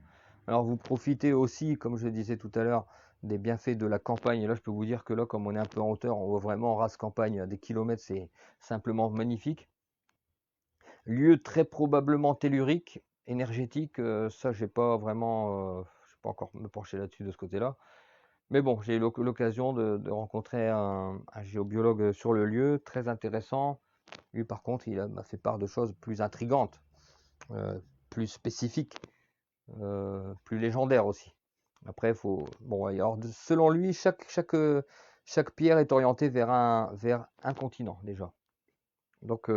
Alors vous profitez aussi, comme je le disais tout à l'heure, des bienfaits de la campagne. Et là, je peux vous dire que là, comme on est un peu en hauteur, on voit vraiment en race campagne à des kilomètres. C'est simplement magnifique. Lieu très probablement tellurique, énergétique, ça j'ai pas vraiment, je sais pas encore me pencher là-dessus de ce côté-là. Mais bon, j'ai eu l'occasion de rencontrer un géobiologue sur le lieu, très intéressant. Lui par contre, m'a fait part de choses plus intrigantes, plus spécifiques, plus légendaires aussi. Après, bon, alors selon lui, chaque pierre est orientée vers un continent déjà. Donc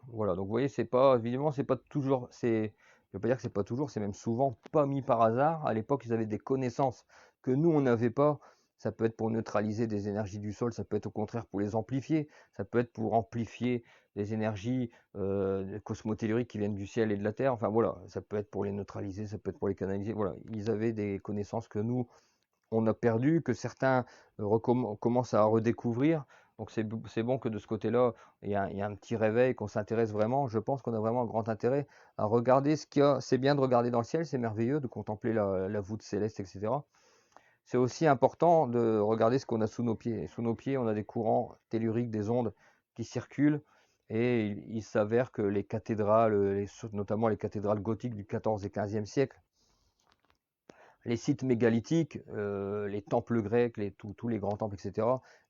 voilà, donc vous voyez, c'est pas, évidemment, c'est pas toujours, je veux pas dire que c'est pas toujours, c'est même souvent pas mis par hasard. À l'époque, ils avaient des connaissances que nous, on n'avait pas. Ça peut être pour neutraliser des énergies du sol, ça peut être au contraire pour les amplifier, ça peut être pour amplifier les énergies cosmotelluriques qui viennent du ciel et de la terre. Enfin voilà, ça peut être pour les neutraliser, ça peut être pour les canaliser. Voilà, ils avaient des connaissances que nous, on a perdu, que certains commencent à redécouvrir. Donc c'est bon que de ce côté-là, il y a un petit réveil, qu'on s'intéresse vraiment. Je pense qu'on a vraiment un grand intérêt à regarder ce qu'il y a. C'est bien de regarder dans le ciel, c'est merveilleux de contempler la voûte céleste, etc. C'est aussi important de regarder ce qu'on a sous nos pieds. Et sous nos pieds, on a des courants telluriques, des ondes qui circulent. Et il s'avère que les cathédrales, notamment les cathédrales gothiques du XIVe et XVe siècle, les sites mégalithiques, les temples grecs, tous les grands temples, etc.,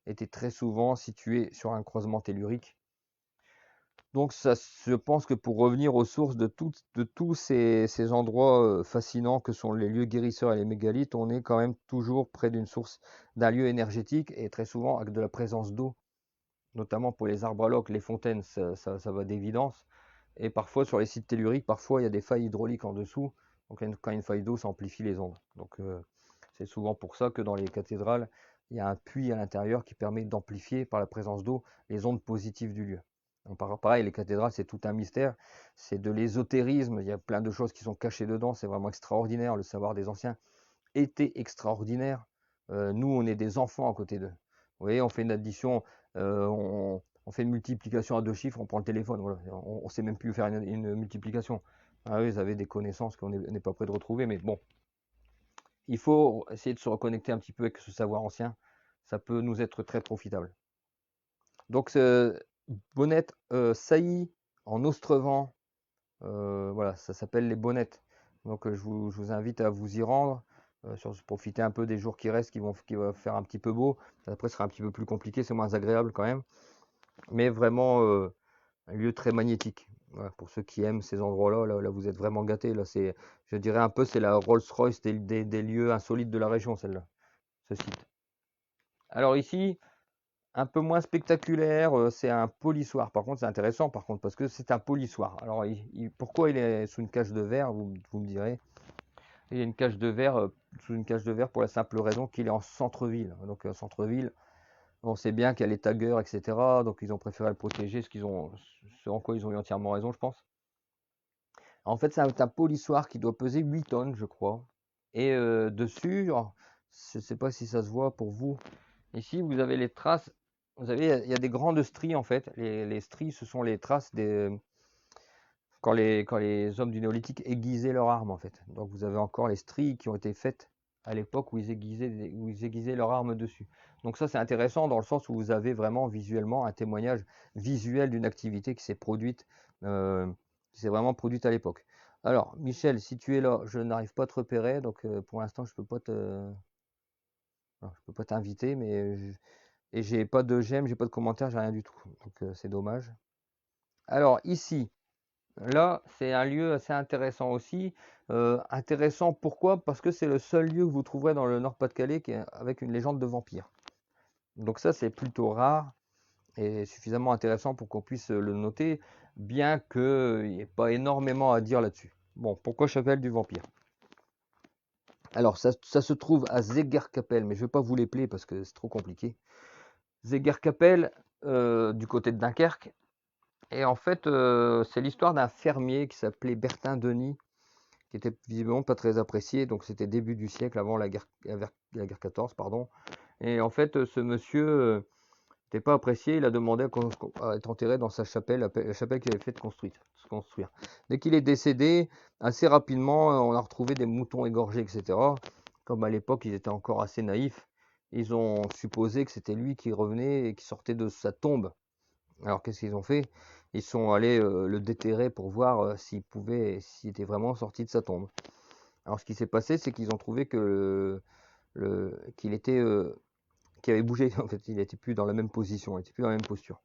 étaient très souvent situés sur un croisement tellurique. Donc je pense que pour revenir aux sources de tous ces endroits fascinants que sont les lieux guérisseurs et les mégalithes, on est quand même toujours près d'un lieu énergétique et très souvent avec de la présence d'eau, notamment pour les arbres à loques, les fontaines, ça va d'évidence. Et parfois sur les sites telluriques, parfois il y a des failles hydrauliques en dessous. Donc quand il y a une faille d'eau, ça amplifie les ondes. Donc c'est souvent pour ça que dans les cathédrales, il y a un puits à l'intérieur qui permet d'amplifier par la présence d'eau les ondes positives du lieu. Donc, pareil, les cathédrales, c'est tout un mystère. C'est de l'ésotérisme. Il y a plein de choses qui sont cachées dedans. C'est vraiment extraordinaire. Le savoir des anciens était extraordinaire. Nous, on est des enfants à côté d'eux. Vous voyez, on fait une addition, on fait une multiplication à deux chiffres, on prend le téléphone. Voilà. On ne sait même plus faire une multiplication. Ah oui, ils avaient des connaissances qu'on n'est pas prêt de retrouver. Mais bon, il faut essayer de se reconnecter un petit peu avec ce savoir ancien. Ça peut nous être très profitable. Donc, bonnette saillie en Ostrevent, voilà, ça s'appelle les bonnettes. Donc, je vous invite à vous y rendre, profiter un peu des jours qui restent, qui vont faire un petit peu beau. Après, ce sera un petit peu plus compliqué, c'est moins agréable quand même. Mais vraiment, un lieu très magnétique. Voilà, pour ceux qui aiment ces endroits-là, là, vous êtes vraiment gâtés. Là, je dirais un peu, c'est la Rolls-Royce des lieux insolites de la région, celle-là, ce site. Alors ici, un peu moins spectaculaire, c'est un polissoir. Par contre, c'est intéressant, par contre, parce que c'est un polissoir. Alors, pourquoi il est sous une cage de verre, vous me direz. Il y a une cage de verre, sous une cage de verre pour la simple raison qu'il est en centre-ville. Donc, centre-ville, on sait bien qu'il y a les taggers, etc. Donc, ils ont préféré le protéger, ce en quoi ils ont eu entièrement raison, je pense. En fait, c'est un polissoir qui doit peser 8 tonnes, je crois. Et dessus, Je ne sais pas si ça se voit pour vous. Ici, vous avez les traces. Vous avez, il y a des grandes stries en fait. Les stries, ce sont les traces quand les hommes du néolithique aiguisaient leurs armes en fait. Donc vous avez encore les stries qui ont été faites à l'époque où où ils aiguisaient leurs armes dessus. Donc ça c'est intéressant dans le sens où vous avez vraiment visuellement un témoignage visuel d'une activité qui s'est vraiment produite à l'époque. Alors Michel, si tu es là, je n'arrive pas à te repérer, donc pour l'instant je peux pas non, je peux pas t'inviter, et j'ai pas de j'aime, j'ai pas de commentaires, j'ai rien du tout. Donc c'est dommage. Alors ici, là, c'est un lieu assez intéressant aussi. Intéressant pourquoi? Parce que c'est le seul lieu que vous trouverez dans le Nord-Pas-de-Calais avec une légende de vampire. Donc ça, c'est plutôt rare et suffisamment intéressant pour qu'on puisse le noter, bien qu'il n'y ait pas énormément à dire là-dessus. Bon, pourquoi Chapelle du Vampire? Alors, ça se trouve à Zegerkapelle, mais je ne vais pas vous l'épeler parce que c'est trop compliqué. Zegerkapelle, du côté de Dunkerque. Et en fait, c'est l'histoire d'un fermier qui s'appelait Bertin Denis, qui était visiblement pas très apprécié. Donc c'était début du siècle, avant la guerre 14, pardon. Et en fait, ce monsieur n'était pas apprécié. Il a demandé à être enterré dans sa chapelle, la chapelle qu'il avait fait se construire. Dès qu'il est décédé, assez rapidement, on a retrouvé des moutons égorgés, etc. Comme à l'époque, ils étaient encore assez naïfs. Ils ont supposé que c'était lui qui revenait et qui sortait de sa tombe. Alors qu'est-ce qu'ils ont fait? Ils sont allés le déterrer pour voir s'il était vraiment sorti de sa tombe. Alors ce qui s'est passé, c'est qu'ils ont trouvé qu'il qu'il avait bougé. En fait, il n'était plus dans la même position, il n'était plus dans la même posture.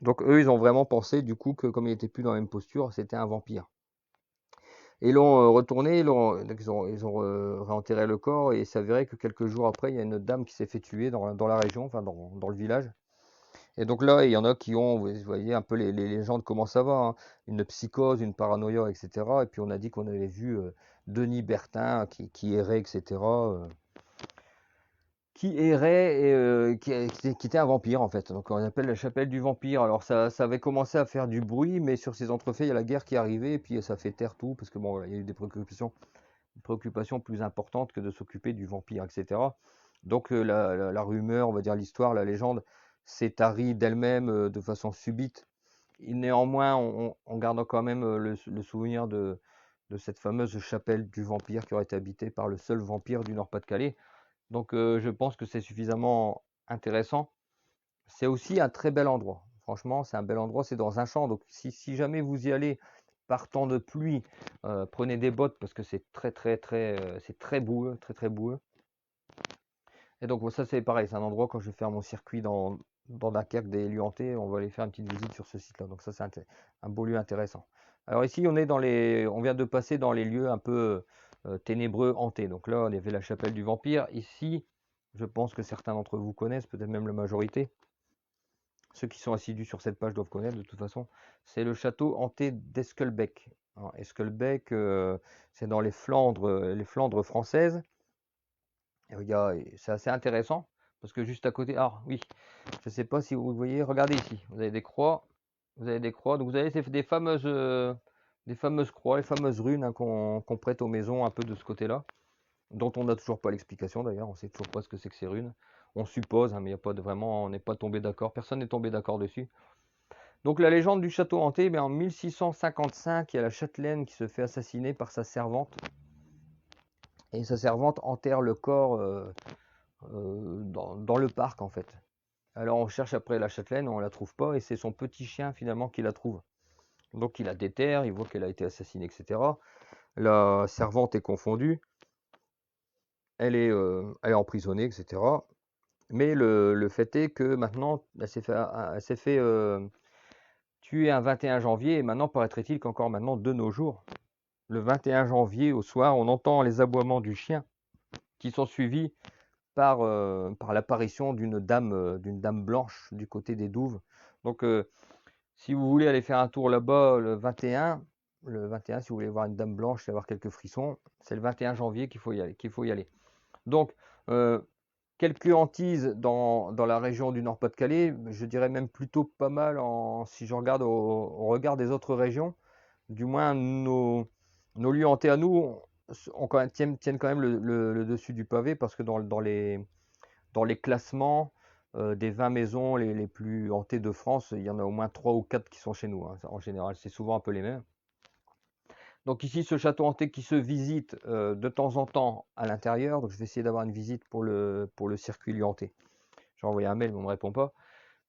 Donc eux, ils ont vraiment pensé du coup que comme il n'était plus dans la même posture, c'était un vampire. Et ils l'ont retourné, ils ont réenterré le corps et il s'avérait que quelques jours après, il y a une dame qui s'est fait tuer dans la région, enfin dans le village. Et donc là, il y en a qui ont, vous voyez un peu les légendes, comment ça va, hein, une psychose, une paranoïa, etc. Et puis on a dit qu'on avait vu Denis Bertin qui errait, etc. Qui errait et qui était un vampire en fait. Donc on appelle la chapelle du vampire. Alors ça avait commencé à faire du bruit, mais sur ces entrefaits, il y a la guerre qui est arrivée et puis ça fait taire tout parce que bon, voilà, il y a eu des préoccupations plus importantes que de s'occuper du vampire, etc. Donc la rumeur, on va dire l'histoire, la légende s'est tarie d'elle-même de façon subite. Et néanmoins, on garde quand même le souvenir de cette fameuse chapelle du vampire qui aurait été habitée par le seul vampire du Nord-Pas-de-Calais. Donc je pense que c'est suffisamment intéressant. C'est aussi un très bel endroit. Franchement, c'est un bel endroit. C'est dans un champ. Donc si jamais vous y allez par temps de pluie, prenez des bottes parce que c'est c'est très boueux, très très boueux. Et donc ça c'est pareil, c'est un endroit quand je vais faire mon circuit dans Dunkerque des lieux hantés, on va aller faire une petite visite sur ce site-là. Donc ça c'est un beau lieu intéressant. Alors ici on vient de passer dans les lieux un peu ténébreux, hantés. Donc là on avait la chapelle du vampire. Ici, je pense que certains d'entre vous connaissent, peut-être même la majorité. Ceux qui sont assidus sur cette page doivent connaître de toute façon. C'est le château hanté d'Esquelbec. Alors, Esquelbec, c'est dans les Flandres françaises. C'est assez intéressant parce que juste à côté, ah oui, je ne sais pas si vous voyez, regardez ici, vous avez des croix, donc vous avez des fameuses croix, les fameuses runes hein, qu'on prête aux maisons un peu de ce côté-là, dont on n'a toujours pas l'explication d'ailleurs, on ne sait toujours pas ce que c'est que ces runes. On suppose, hein, mais il y a pas de vraiment, on n'est pas tombé d'accord, personne n'est tombé d'accord dessus. Donc la légende du château hanté, en 1655, il y a la châtelaine qui se fait assassiner par sa servante. Et sa servante enterre le corps dans le parc en fait. Alors on cherche après la châtelaine, on la trouve pas et c'est son petit chien finalement qui la trouve. Donc il la déterre, il voit qu'elle a été assassinée, etc. La servante est confondue, elle est emprisonnée, etc. Mais le fait est que maintenant elle s'est fait tuer un 21 janvier et maintenant paraîtrait-il qu'encore maintenant de nos jours, le 21 janvier au soir, on entend les aboiements du chien qui sont suivis par l'apparition d'une dame blanche du côté des Douves. Donc, si vous voulez aller faire un tour là-bas le 21, si vous voulez voir une dame blanche et avoir quelques frissons, c'est le 21 janvier qu'il faut y aller. Donc, quelques hantises dans la région du Nord-Pas-de-Calais, je dirais même plutôt pas mal si je regarde au regard des autres régions. Du moins, nos lieux hantés à nous tiennent quand même le dessus du pavé parce que dans les classements des 20 maisons les plus hantées de France, il y en a au moins 3 ou 4 qui sont chez nous, hein. En général, c'est souvent un peu les mêmes. Donc ici, ce château hanté qui se visite de temps en temps à l'intérieur. Donc je vais essayer d'avoir une visite pour le circuit lui hanté. J'ai envoyé un mail, mais on ne me répond pas.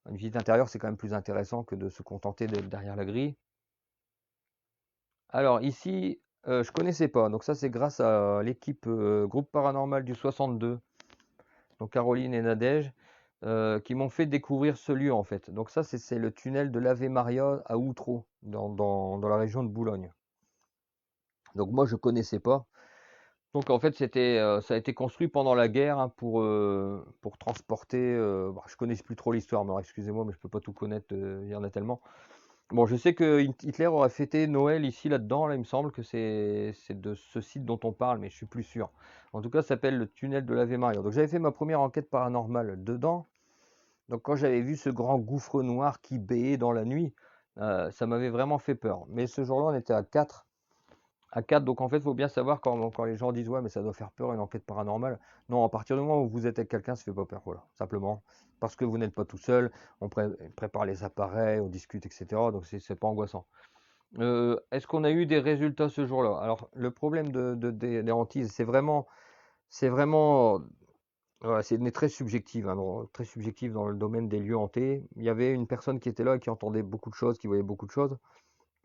Une visite intérieure, c'est quand même plus intéressant que de se contenter d'être derrière la grille. Alors ici, je connaissais pas. Donc ça, c'est grâce à l'équipe groupe paranormal du 62, donc Caroline et Nadège, qui m'ont fait découvrir ce lieu en fait. Donc ça, c'est le tunnel de l'Ave Maria à Outreau, dans la région de Boulogne. Donc moi, je connaissais pas. Donc en fait, ça a été construit pendant la guerre, hein, pour transporter. Bon, je connais plus trop l'histoire, mais alors, excusez-moi, mais je peux pas tout connaître. Il y en a tellement. Bon, je sais que Hitler aurait fêté Noël ici, là-dedans. Là, il me semble que c'est de ce site dont on parle, mais je suis plus sûr. En tout cas, ça s'appelle le tunnel de l'Ave Maria. Donc j'avais fait ma première enquête paranormale dedans. Donc quand j'avais vu ce grand gouffre noir qui béait dans la nuit, ça m'avait vraiment fait peur. Mais ce jour-là, on était à 4. À 4, donc en fait, il faut bien savoir quand les gens disent ouais, mais ça doit faire peur une enquête paranormale. Non, à partir du moment où vous êtes avec quelqu'un, ça fait pas peur, voilà, simplement. Parce que vous n'êtes pas tout seul, on prépare les appareils, on discute, etc. Donc c'est pas angoissant. Est-ce qu'on a eu des résultats ce jour-là? Alors, le problème des hantises, c'est vraiment, voilà, c'est très subjectif, hein, très subjectif dans le domaine des lieux hantés. Il y avait une personne qui était là et qui entendait beaucoup de choses, qui voyait beaucoup de choses.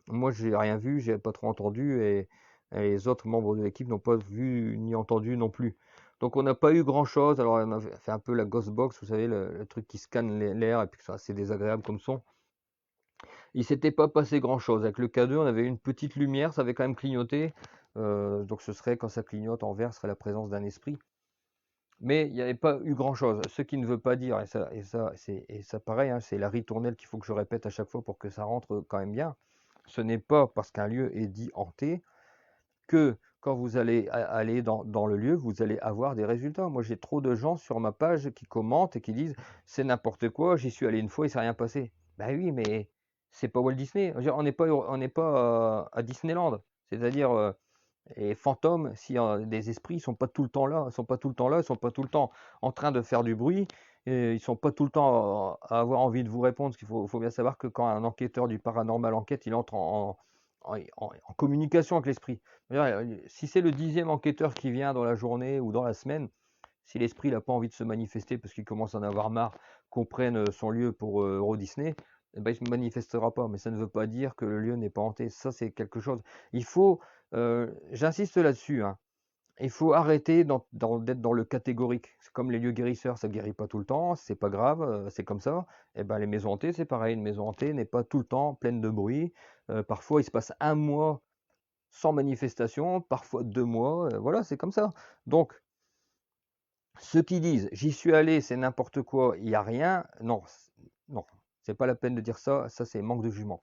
Moi, j'ai rien vu, j'ai pas trop entendu et les autres membres de l'équipe n'ont pas vu ni entendu non plus. Donc on n'a pas eu grand-chose. Alors on a fait un peu la ghost box, vous savez, le truc qui scanne l'air et puis c'est assez désagréable comme son. Il s'était pas passé grand-chose. Avec le K2, on avait une petite lumière, ça avait quand même clignoté. Donc ce serait, quand ça clignote en vert, ce serait la présence d'un esprit. Mais il n'y avait pas eu grand-chose. Ce qui ne veut pas dire, et ça pareil, hein, c'est la ritournelle qu'il faut que je répète à chaque fois pour que ça rentre quand même bien. Ce n'est pas parce qu'un lieu est dit hanté que quand vous allez aller dans le lieu, vous allez avoir des résultats. Moi, j'ai trop de gens sur ma page qui commentent et qui disent c'est n'importe quoi, j'y suis allé une fois, il s'est rien passé. Ben oui, mais c'est pas Walt Disney. Je veux dire, on n'est pas à Disneyland. C'est-à-dire, les fantômes, si des esprits, ils sont pas tout le temps là, ils sont pas tout le temps là, ils sont pas tout le temps en train de faire du bruit, et ils sont pas tout le temps à avoir envie de vous répondre. Parce qu'il faut bien savoir que quand un enquêteur du paranormal enquête, il entre en communication avec l'esprit. Si c'est le 10e enquêteur qui vient dans la journée ou dans la semaine, si l'esprit n'a pas envie de se manifester parce qu'il commence à en avoir marre qu'on prenne son lieu pour Euro Disney, eh ben, il ne se manifestera pas. Mais ça ne veut pas dire que le lieu n'est pas hanté. Ça, c'est quelque chose. Il faut, j'insiste là-dessus, hein, il faut arrêter d'être dans le catégorique. C'est comme les lieux guérisseurs, ça guérit pas tout le temps, c'est pas grave, c'est comme ça. Et ben les maisons hantées, c'est pareil. Une maison hantée n'est pas tout le temps pleine de bruit. Parfois, il se passe un mois sans manifestation, parfois 2 mois. Voilà, c'est comme ça. Donc, ceux qui disent j'y suis allé, c'est n'importe quoi, il n'y a rien, non, non, c'est pas la peine de dire ça. Ça, c'est manque de jugement.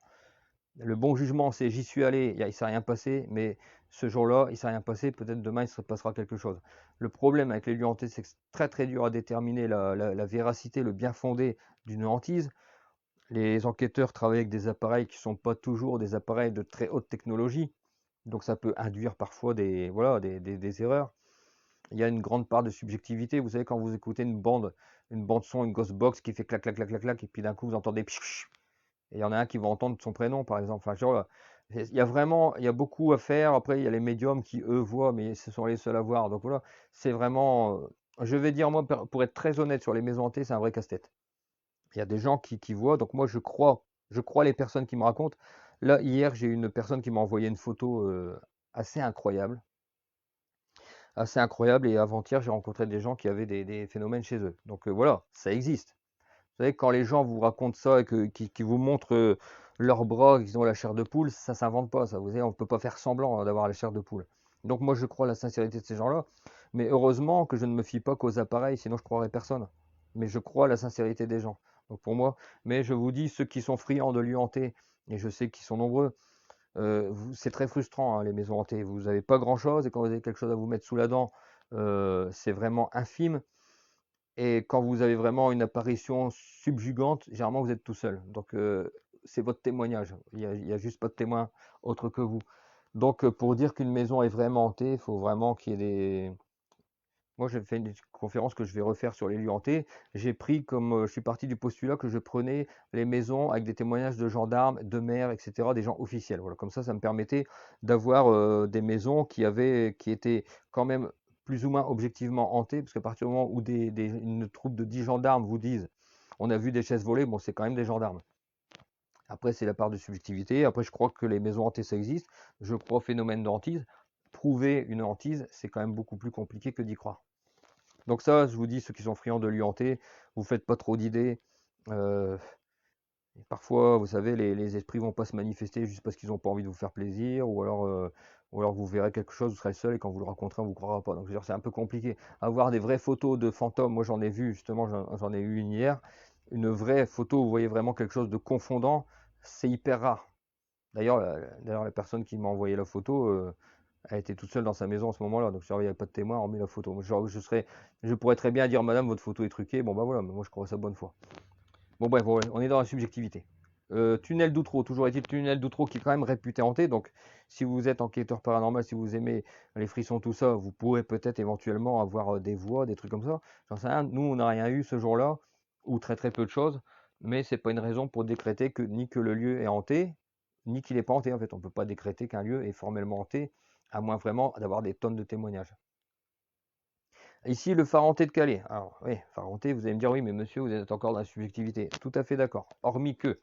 Le bon jugement, c'est j'y suis allé, il ne s'est rien passé, mais ce jour-là, il ne s'est rien passé, peut-être demain, il se passera quelque chose. Le problème avec les lieux hantés, c'est que c'est très très dur à déterminer la véracité, le bien fondé d'une hantise. Les enquêteurs travaillent avec des appareils qui ne sont pas toujours des appareils de très haute technologie, donc ça peut induire parfois voilà, des erreurs. Il y a une grande part de subjectivité. Vous savez, quand vous écoutez une bande son, une ghost box qui fait clac, clac, clac, clac, clac, et puis d'un coup, vous entendez psh, psh, et il y en a un qui va entendre son prénom, par exemple. Enfin, genre, il y a beaucoup à faire. Après, il y a les médiums qui, eux, voient, mais ce sont les seuls à voir. Donc voilà, c'est vraiment, je vais dire, moi, pour être très honnête sur les maisons hantées, c'est un vrai casse-tête. Il y a des gens qui voient, donc moi, je crois les personnes qui me racontent. Là, hier, j'ai une personne qui m'a envoyé une photo assez incroyable. Assez incroyable, et avant-hier, j'ai rencontré des gens qui avaient des phénomènes chez eux. Donc voilà, ça existe. Vous savez, quand les gens vous racontent ça et qui vous montrent leurs bras, qu'ils ont la chair de poule, ça s'invente pas, ça. Vous savez, on ne peut pas faire semblant, hein, d'avoir la chair de poule. Donc moi, je crois à la sincérité de ces gens-là. Mais heureusement que je ne me fie pas qu'aux appareils, sinon je croirais personne. Mais je crois à la sincérité des gens. Donc pour moi, mais je vous dis, ceux qui sont friands de lieux hantés, et je sais qu'ils sont nombreux, c'est très frustrant, hein, les maisons hantées. Vous n'avez pas grand-chose, et quand vous avez quelque chose à vous mettre sous la dent, c'est vraiment infime. Et quand vous avez vraiment une apparition subjugante, généralement vous êtes tout seul. Donc c'est votre témoignage. Il y a juste pas de témoin autre que vous. Donc pour dire qu'une maison est vraiment hantée, il faut vraiment qu'il y ait des... Moi, j'ai fait une conférence que je vais refaire sur les lieux hantés. J'ai pris comme, je suis parti du postulat que je prenais les maisons avec des témoignages de gendarmes, de maires, etc., des gens officiels. Voilà, comme ça me permettait d'avoir des maisons qui étaient quand même plus ou moins objectivement hantées, parce qu'à partir du moment où une troupe de 10 gendarmes vous disent, on a vu des chaises voler, bon, c'est quand même des gendarmes. Après, c'est la part de subjectivité. Après, je crois que les maisons hantées, ça existe. Je crois au phénomène de hantise. Prouver une hantise, c'est quand même beaucoup plus compliqué que d'y croire. Donc ça, je vous dis, ceux qui sont friands de lieux hantés, vous faites pas trop d'idées. Euh, Parfois, vous savez, les esprits vont pas se manifester juste parce qu'ils n'ont pas envie de vous faire plaisir, ou alors vous verrez quelque chose, vous serez le seul, et quand vous le raconterez, on vous croira pas. Donc je veux dire, c'est un peu compliqué. Avoir des vraies photos de fantômes, moi j'en ai vu, justement, j'en ai eu une hier. Une vraie photo où vous voyez vraiment quelque chose de confondant, c'est hyper rare. D'ailleurs, la personne qui m'a envoyé la photo, elle était toute seule dans sa maison en ce moment-là, donc il n'y avait pas de témoin hormis la photo. Genre, je pourrais très bien dire, madame, votre photo est truquée. Bon, bah voilà, mais moi je crois ça bonne foi. Bon, bref, ouais, on est dans la subjectivité. Tunnel d'Outreau, toujours est-il Tunnel d'Outreau qui est quand même réputé hanté. Donc, si vous êtes enquêteur paranormal, si vous aimez les frissons, tout ça, vous pourrez peut-être éventuellement avoir des voix, des trucs comme ça. J'en sais rien. Nous, on n'a rien eu ce jour-là, ou très très peu de choses. Mais c'est pas une raison pour décréter que ni que le lieu est hanté, ni qu'il n'est pas hanté. En fait, on ne peut pas décréter qu'un lieu est formellement hanté, à moins vraiment d'avoir des tonnes de témoignages. Ici, le phare hanté de Calais. Alors, oui, phare hanté, vous allez me dire, oui, mais monsieur, vous êtes encore dans la subjectivité. Tout à fait d'accord. Hormis que,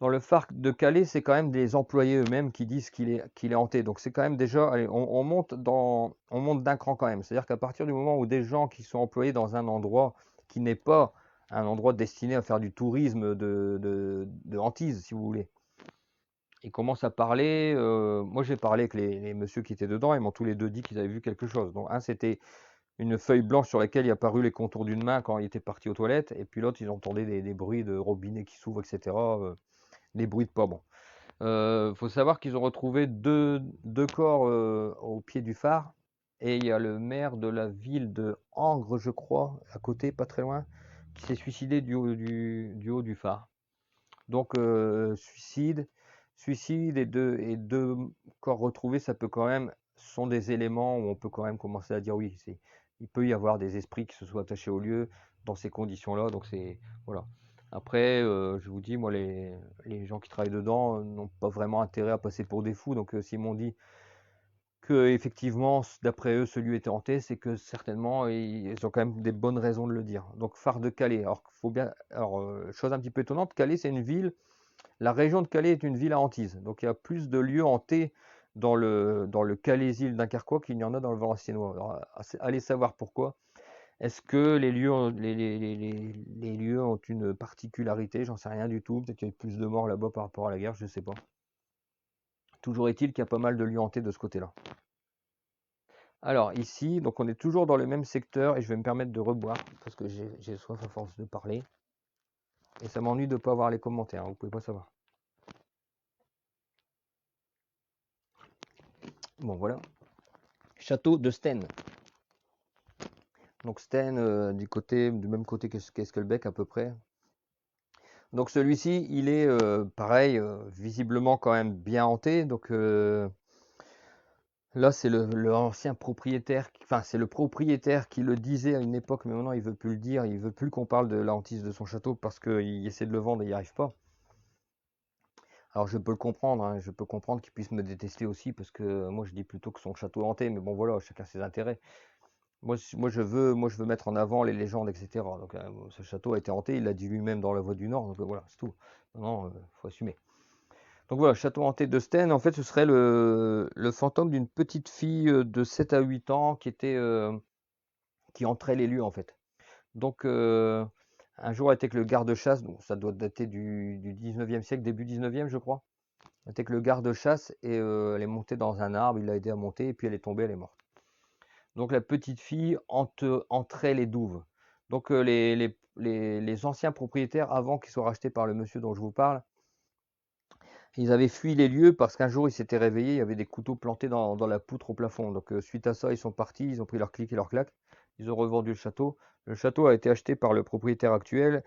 dans le phare de Calais, c'est quand même des employés eux-mêmes qui disent qu'il est hanté. Donc, c'est quand même déjà, allez, on monte d'un cran quand même. C'est-à-dire qu'à partir du moment où des gens qui sont employés dans un endroit qui n'est pas un endroit destiné à faire du tourisme de hantise, si vous voulez, ils commencent à parler. Moi, j'ai parlé avec les messieurs qui étaient dedans. Ils m'ont tous les deux dit qu'ils avaient vu quelque chose. Donc, un, c'était une feuille blanche sur laquelle il a apparu les contours d'une main quand il était parti aux toilettes. Et puis l'autre, ils entendaient des bruits de robinet qui s'ouvrent, etc. Des bruits de pas bon. Faut savoir qu'ils ont retrouvé deux corps au pied du phare. Et il y a le maire de la ville de Angres, je crois, à côté, pas très loin, qui s'est suicidé du haut du phare. Donc, suicide et deux corps retrouvés, ça peut quand même, sont des éléments où on peut quand même commencer à dire oui, il peut y avoir des esprits qui se soient attachés au lieu dans ces conditions-là. Donc, voilà. Après, je vous dis, moi, les gens qui travaillent dedans n'ont pas vraiment intérêt à passer pour des fous. Donc, s'ils m'ont dit que, effectivement, d'après eux, ce lieu était hanté, c'est que certainement, ils ont quand même des bonnes raisons de le dire. Donc, phare de Calais. Alors, chose un petit peu étonnante, Calais, c'est une ville. La région de Calais est une ville à hantise, donc il y a plus de lieux hantés dans le Calaisil dunkerquois qu'il y en a dans le Valenciennois. Alors, allez savoir pourquoi. Est-ce que les lieux, les lieux ont une particularité? J'en sais rien du tout. Peut-être qu'il y a eu plus de morts là-bas par rapport à la guerre, je ne sais pas. Toujours est-il qu'il y a pas mal de lieux hantés de ce côté-là. Alors ici, donc on est toujours dans le même secteur et je vais me permettre de reboire parce que j'ai soif à force de parler. Et ça m'ennuie de ne pas avoir les commentaires, vous pouvez pas savoir. Bon voilà. Château de Sten. Donc Sten, du même côté qu'Esquelbec à peu près. Donc celui-ci, il est pareil, visiblement quand même bien hanté. Donc là, c'est l'ancien propriétaire, enfin c'est le propriétaire qui le disait à une époque, mais maintenant il veut plus le dire, il veut plus qu'on parle de la hantise de son château parce qu'il essaie de le vendre et il n'y arrive pas. Alors je peux le comprendre, hein, je peux comprendre qu'il puisse me détester aussi parce que moi je dis plutôt que son château est hanté, mais bon voilà, chacun ses intérêts. Moi, je veux mettre en avant les légendes, etc. Donc, ce château a été hanté, il l'a dit lui-même dans La Voix du Nord, donc voilà, c'est tout. Maintenant, faut assumer. Donc voilà, château hanté de Sten, en fait, ce serait le fantôme d'une petite fille de 7 à 8 ans qui entrait les lieux, en fait. Donc, un jour, elle était que le garde-chasse, donc ça doit dater du 19e siècle, début 19e, je crois. Elle était que le garde-chasse et elle est montée dans un arbre, il l'a aidé à monter, et puis elle est tombée, elle est morte. Donc la petite fille entrait les douves. Donc les anciens propriétaires, avant qu'ils soient rachetés par le monsieur dont je vous parle, ils avaient fui les lieux parce qu'un jour ils s'étaient réveillés, il y avait des couteaux plantés dans la poutre au plafond. Donc suite à ça, ils sont partis, ils ont pris leur clic et leur claque, ils ont revendu le château. Le château a été acheté par le propriétaire actuel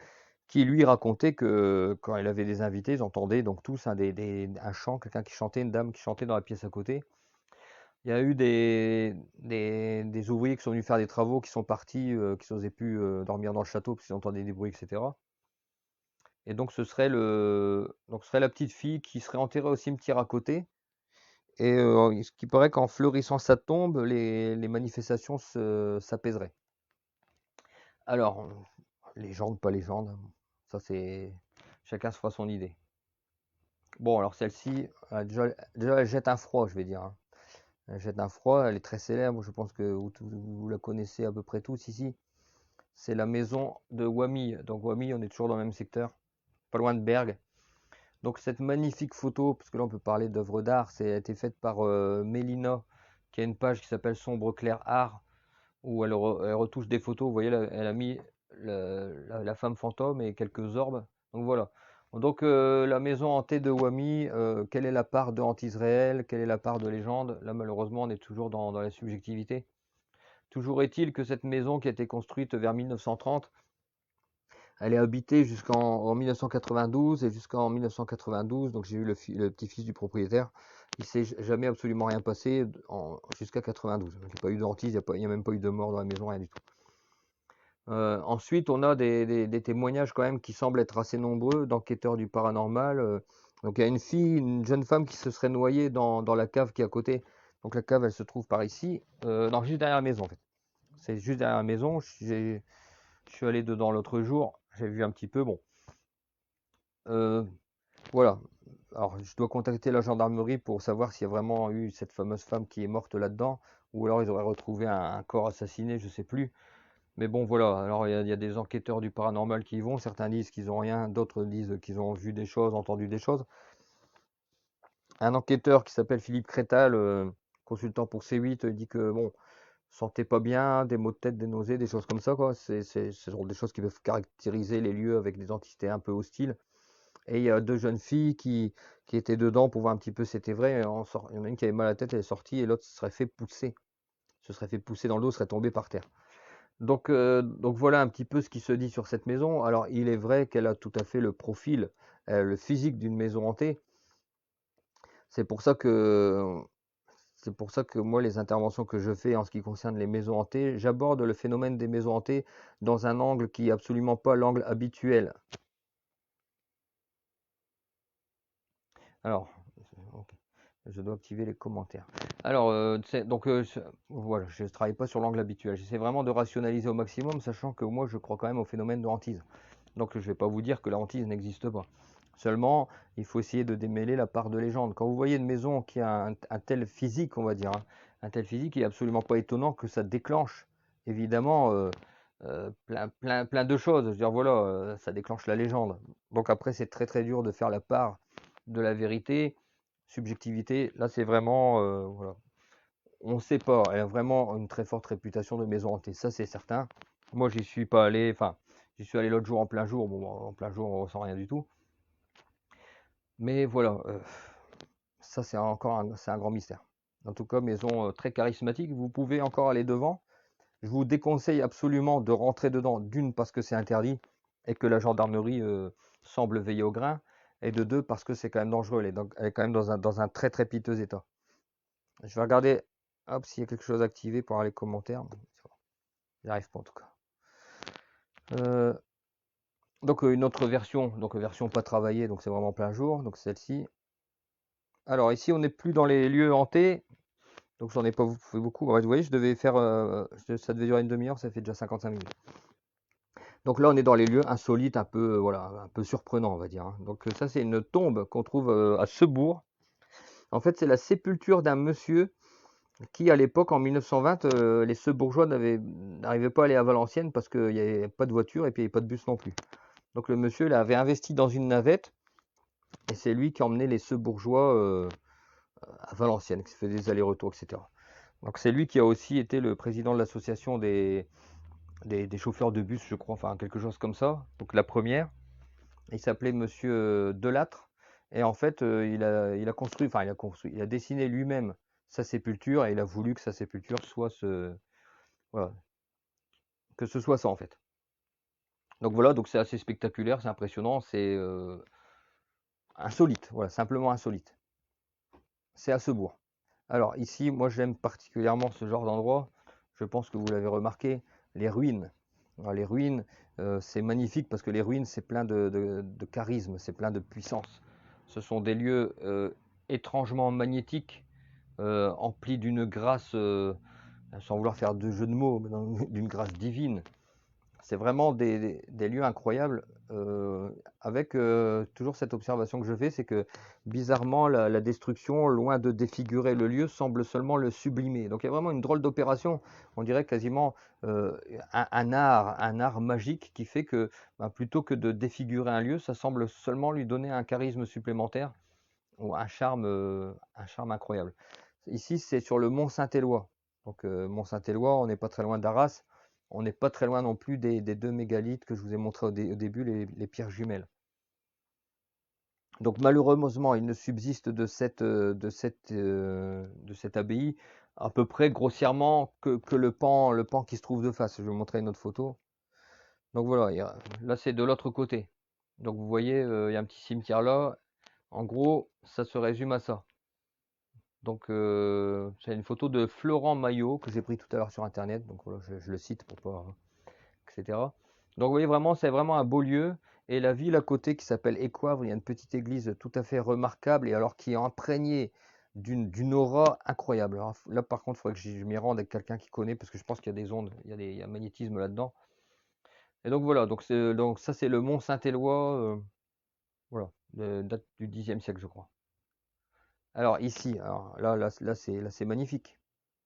qui lui racontait que quand il avait des invités, ils entendaient donc tous un chant, quelqu'un qui chantait, une dame qui chantait dans la pièce à côté. Il y a eu des ouvriers qui sont venus faire des travaux, qui sont partis, qui n'osaient plus dormir dans le château parce qu'ils entendaient des bruits, etc. Et donc ce serait la petite fille qui serait enterrée au cimetière à côté. Et ce qui paraît qu'en fleurissant sa tombe, les manifestations s'apaiseraient. Alors, légende, pas légende, ça c'est chacun se fera son idée. Bon, alors celle-ci, déjà, elle jette un froid, je vais dire, hein. Elle jette un froid, elle est très célèbre, je pense que vous la connaissez à peu près tous ici. C'est la maison de Wamy. Donc Wamy, on est toujours dans le même secteur, pas loin de Bergue. Donc cette magnifique photo, parce que là on peut parler d'œuvre d'art, a été faite par Mélina, qui a une page qui s'appelle Sombre Clair Art, où elle retouche des photos. Vous voyez, là, elle a mis la femme fantôme et quelques orbes. Donc voilà. Donc la maison hantée de Wamy, quelle est la part de hantise réelle, quelle est la part de légende? Là malheureusement on est toujours dans la subjectivité. Toujours est-il que cette maison qui a été construite vers 1930, elle est habitée jusqu'en 1992 et jusqu'en 1992, donc j'ai eu le petit-fils du propriétaire. Il s'est jamais absolument rien passé jusqu'à 92. Il n'y a pas eu de hantise, il n'y a même pas eu de mort dans la maison, rien du tout. Ensuite, on a des témoignages quand même qui semblent être assez nombreux d'enquêteurs du paranormal. Donc il y a une fille, une jeune femme qui se serait noyée dans la cave qui est à côté. Donc la cave, elle se trouve par ici, non, juste derrière la maison en fait. C'est juste derrière la maison. Je suis allé dedans l'autre jour, j'ai vu un petit peu. Bon, euh, voilà. Alors je dois contacter la gendarmerie pour savoir s'il y a vraiment eu cette fameuse femme qui est morte là-dedans, ou alors ils auraient retrouvé un corps assassiné, je sais plus. Mais bon, voilà. Alors, il y a des enquêteurs du paranormal qui y vont. Certains disent qu'ils n'ont rien, d'autres disent qu'ils ont vu des choses, entendu des choses. Un enquêteur qui s'appelle Philippe Crétal, consultant pour C8, dit que, bon, sentait pas bien, des maux de tête, des nausées, des choses comme ça, quoi. Ce sont des choses qui peuvent caractériser les lieux avec des entités un peu hostiles. Et il y a deux jeunes filles qui étaient dedans pour voir un petit peu si c'était vrai. Il y en a une qui avait mal à la tête, elle est sortie, et l'autre se serait fait pousser. Se serait fait pousser dans le dos, serait tombée par terre. Donc voilà un petit peu ce qui se dit sur cette maison. Alors il est vrai qu'elle a tout à fait le profil, le physique d'une maison hantée. C'est pour ça que c'est pour ça que moi les interventions que je fais en ce qui concerne les maisons hantées, j'aborde le phénomène des maisons hantées dans un angle qui est absolument pas l'angle habituel. Alors, ok, je dois activer les commentaires. Alors, voilà, je ne travaille pas sur l'angle habituel. J'essaie vraiment de rationaliser au maximum, sachant que moi je crois quand même au phénomène de hantise. Donc je ne vais pas vous dire que la hantise n'existe pas. Seulement, il faut essayer de démêler la part de légende. Quand vous voyez une maison qui a un tel physique, on va dire, hein, un tel physique, il est absolument pas étonnant que ça déclenche, évidemment, plein de choses. Je veux dire, voilà, ça déclenche la légende. Donc après, c'est très très dur de faire la part de la vérité, subjectivité. Là, c'est vraiment, voilà, on ne sait pas. Elle a vraiment une très forte réputation de maison hantée, ça c'est certain. Moi, j'y suis pas allé, enfin, j'y suis allé l'autre jour en plein jour. Bon, en plein jour, on ressent rien du tout. Mais voilà, ça c'est un grand mystère. En tout cas, maison très charismatique. Vous pouvez encore aller devant. Je vous déconseille absolument de rentrer dedans. D'une, parce que c'est interdit et que la gendarmerie semble veiller au grain. Et de deux, parce que c'est quand même dangereux. Elle est quand même dans un très très piteux état. Je vais regarder, hop, s'il y a quelque chose activé pour les commentaires. J'y arrive pas en tout cas. Euh, donc une autre version, donc version pas travaillée, donc c'est vraiment plein jour, donc celle-ci. Alors ici on n'est plus dans les lieux hantés, donc j'en ai pas fait beaucoup. Ouais, vous voyez, je devais faire, ça devait durer une demi-heure, ça fait déjà 55 minutes. Donc là on est dans les lieux insolites, un peu, voilà, un peu surprenants on va dire, hein. Donc ça c'est une tombe qu'on trouve à Sebourg. En fait c'est la sépulture d'un monsieur qui à l'époque en 1920, les Sebourgeois n'arrivaient pas à aller à Valenciennes parce qu'il n'y avait pas de voiture et puis il n'y avait pas de bus non plus. Donc le monsieur il avait investi dans une navette et c'est lui qui emmenait les Sebourgeois à Valenciennes, qui fait des allers-retours, etc. Donc c'est lui qui a aussi été le président de l'association des chauffeurs de bus, je crois, enfin quelque chose comme ça. Donc la première, il s'appelait Monsieur Delattre et en fait il a dessiné lui-même sa sépulture et il a voulu que sa sépulture soit voilà, que ce soit ça en fait. Donc voilà, donc c'est assez spectaculaire, c'est impressionnant, c'est insolite, voilà, simplement insolite. C'est à Sebourg. Alors ici, moi j'aime particulièrement ce genre d'endroit. Je pense que vous l'avez remarqué, les ruines. Alors, les ruines, c'est magnifique parce que les ruines, c'est plein de charisme, c'est plein de puissance. Ce sont des lieux étrangement magnétiques, emplis d'une grâce, sans vouloir faire de jeu de mots, mais d'une grâce divine. C'est vraiment des lieux incroyables, avec toujours cette observation que je fais, c'est que bizarrement, la destruction, loin de défigurer le lieu, semble seulement le sublimer. Donc il y a vraiment une drôle d'opération, on dirait quasiment un art magique qui fait que ben, plutôt que de défigurer un lieu, ça semble seulement lui donner un charisme supplémentaire ou un charme incroyable. Ici, c'est sur le Mont Saint-Éloi. Donc, Mont Saint-Éloi, on n'est pas très loin d'Arras. On n'est pas très loin non plus des deux mégalithes que je vous ai montré au début, les pierres jumelles. Donc, malheureusement, il ne subsiste de cette abbaye à peu près grossièrement que le pan qui se trouve de face. Je vais vous montrer une autre photo. Donc voilà, là c'est de l'autre côté. Donc vous voyez, il y a un petit cimetière là. En gros, ça se résume à ça. Donc, c'est une photo de Florent Maillot que j'ai pris tout à l'heure sur internet. Donc voilà, je le cite pour pas, etc. Donc vous voyez vraiment, c'est vraiment un beau lieu. Et la ville à côté qui s'appelle Écoivre, il y a une petite église tout à fait remarquable et alors qui est imprégnée d'une aura incroyable. Alors, là par contre, il faudrait que je m'y rende avec quelqu'un qui connaît parce que je pense qu'il y a des ondes, il y a un magnétisme là-dedans. Et donc voilà, donc ça c'est le Mont Saint-Éloi, voilà, date du Xe siècle je crois. Alors ici, alors là c'est magnifique.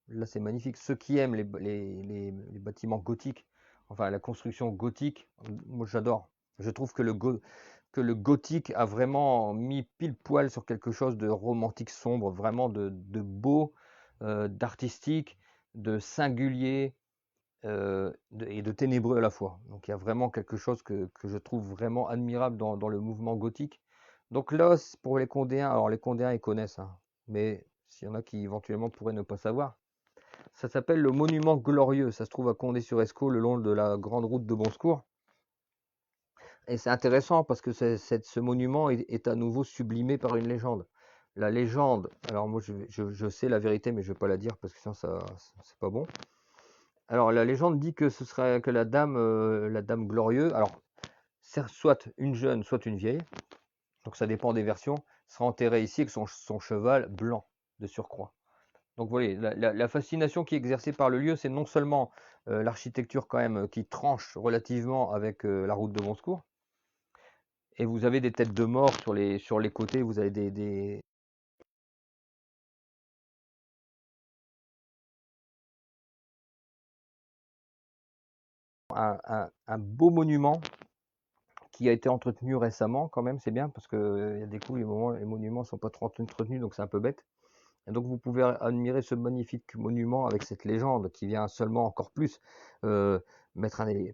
Là, c'est magnifique. Ceux qui aiment les bâtiments gothiques, enfin la construction gothique, moi j'adore. Je trouve que le gothique a vraiment mis pile poil sur quelque chose de romantique sombre, vraiment de beau, d'artistique, de singulier et de ténébreux à la fois. Donc il y a vraiment quelque chose que je trouve vraiment admirable dans le mouvement gothique. Donc là, pour les Condéens, alors les Condéens ils connaissent, hein, mais s'il y en a qui éventuellement pourraient ne pas savoir, ça s'appelle le Monument Glorieux. Ça se trouve à Condé-sur-Escaut, le long de la grande route de Bon-Secours. Et c'est intéressant parce que ce monument est à nouveau sublimé par une légende. La légende, alors moi je sais la vérité, mais je ne vais pas la dire parce que sinon c'est pas bon. Alors la légende dit que ce serait que la dame Glorieux, alors soit une jeune, soit une vieille, donc ça dépend des versions, sera enterrée ici avec son cheval blanc de surcroît. Donc voilà, la fascination qui est exercée par le lieu, c'est non seulement l'architecture quand même qui tranche relativement avec la route de Bon-Secours, et vous avez des têtes de mort sur les côtés, vous avez un beau monument qui a été entretenu récemment quand même, c'est bien parce que il y a des coups, les monuments sont pas trop entretenus, donc c'est un peu bête. Et donc vous pouvez admirer ce magnifique monument avec cette légende qui vient seulement encore plus euh,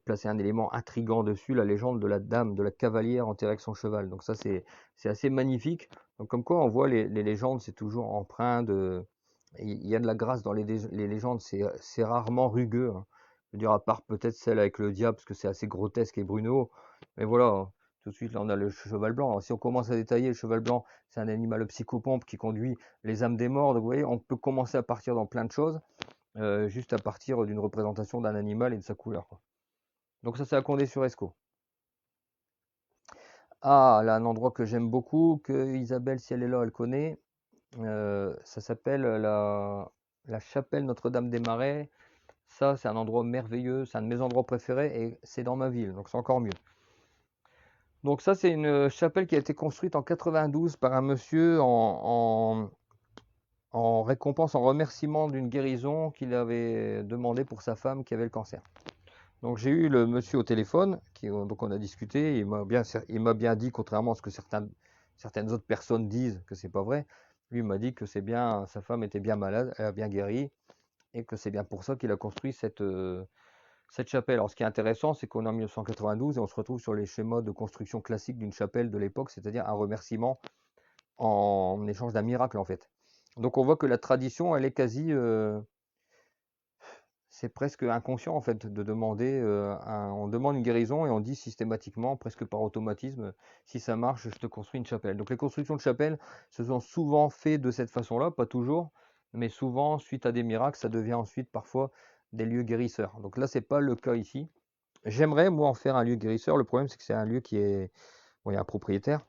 placer un élément intrigant dessus, la légende de la dame, de la cavalière enterrée avec son cheval. Donc ça c'est assez magnifique. Donc comme quoi on voit les légendes, c'est toujours empreint de... Il y a de la grâce dans les légendes, c'est rarement rugueux, hein. Je veux dire, à part peut-être celle avec le diable, parce que c'est assez grotesque et bruno. Mais voilà, hein. Tout de suite là on a le cheval blanc. Alors, si on commence à détailler, le cheval blanc, c'est un animal psychopompe qui conduit les âmes des morts. Donc, vous voyez, on peut commencer à partir dans plein de choses, juste à partir d'une représentation d'un animal et de sa couleur, quoi. Donc ça, c'est à Condé-sur-Escaut. Ah, là, un endroit que j'aime beaucoup, que Isabelle, si elle est là, elle connaît. Ça s'appelle la chapelle Notre-Dame des Marais. Ça, c'est un endroit merveilleux, c'est un de mes endroits préférés et c'est dans ma ville, donc c'est encore mieux. Donc ça, c'est une chapelle qui a été construite en 92 par un monsieur en récompense, en remerciement d'une guérison qu'il avait demandé pour sa femme qui avait le cancer. Donc j'ai eu le monsieur au téléphone, donc on a discuté, il m'a bien dit, contrairement à ce que certaines autres personnes disent que c'est pas vrai, lui m'a dit que c'est bien, sa femme était bien malade, elle a bien guéri, et que c'est bien pour ça qu'il a construit cette chapelle. Alors ce qui est intéressant, c'est qu'on est en 1992 et on se retrouve sur les schémas de construction classique d'une chapelle de l'époque, c'est-à-dire un remerciement en échange d'un miracle en fait. Donc on voit que la tradition, elle est quasi, c'est presque inconscient en fait de demander, on demande une guérison et on dit systématiquement, presque par automatisme, si ça marche, je te construis une chapelle. Donc les constructions de chapelles se sont souvent fait de cette façon-là, pas toujours, mais souvent suite à des miracles, ça devient ensuite parfois des lieux guérisseurs. Donc là, c'est pas le cas ici. J'aimerais moi en faire un lieu guérisseur. Le problème, c'est que c'est un lieu qui est, bon, il y a un propriétaire,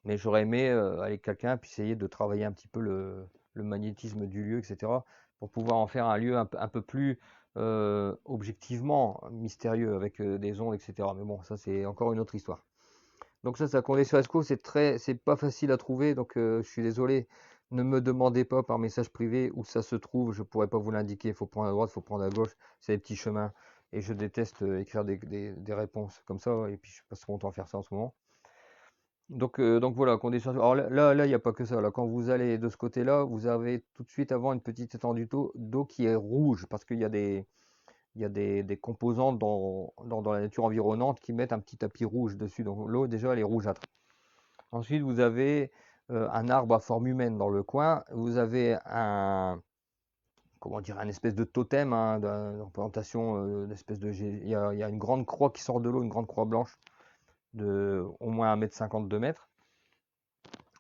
mais j'aurais aimé aller quelqu'un puis essayer de travailler un petit peu le magnétisme du lieu, etc., pour pouvoir en faire un lieu un peu plus objectivement mystérieux avec des ondes, etc. Mais bon, ça c'est encore une autre histoire. Donc ça Condé sur Escaut, c'est pas facile à trouver, donc je suis désolé. Ne me demandez pas par message privé où ça se trouve, je pourrais pas vous l'indiquer. Il faut prendre à droite, il faut prendre à gauche, c'est des petits chemins. Et je déteste écrire des réponses comme ça, et puis je passe mon temps à faire ça en ce moment. Donc voilà, conditions. Alors là, il n'y a pas que ça. Là, quand vous allez de ce côté-là, vous avez tout de suite avant une petite étendue d'eau qui est rouge parce qu'il y a des composants dans la nature environnante qui mettent un petit tapis rouge dessus. Donc l'eau, déjà, elle est rougeâtre. Ensuite, vous avez un arbre à forme humaine dans le coin. Vous avez comment dire, un espèce de totem, hein, d'une représentation d'espèce de. Il y a une grande croix qui sort de l'eau, une grande croix blanche de au moins 1,50 m, 2 mètres.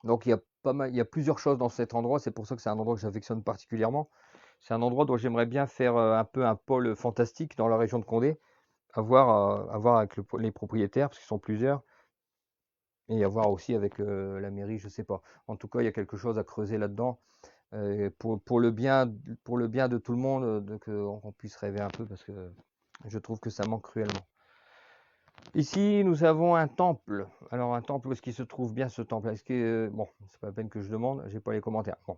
Donc il y a plusieurs choses dans cet endroit, c'est pour ça que c'est un endroit que j'affectionne particulièrement. C'est un endroit dont j'aimerais bien faire un peu un pôle fantastique dans la région de Condé, à voir avec les propriétaires, parce qu'ils sont plusieurs, et à voir aussi avec la mairie, je sais pas. En tout cas, il y a quelque chose à creuser là-dedans, pour le bien de tout le monde, qu'on puisse rêver un peu, parce que je trouve que ça manque cruellement. Ici, nous avons un temple. Alors, un temple, où est-ce qu'il se trouve bien ce temple? Est-ce que, bon, c'est pas la peine que je demande, j'ai pas les commentaires. Bon.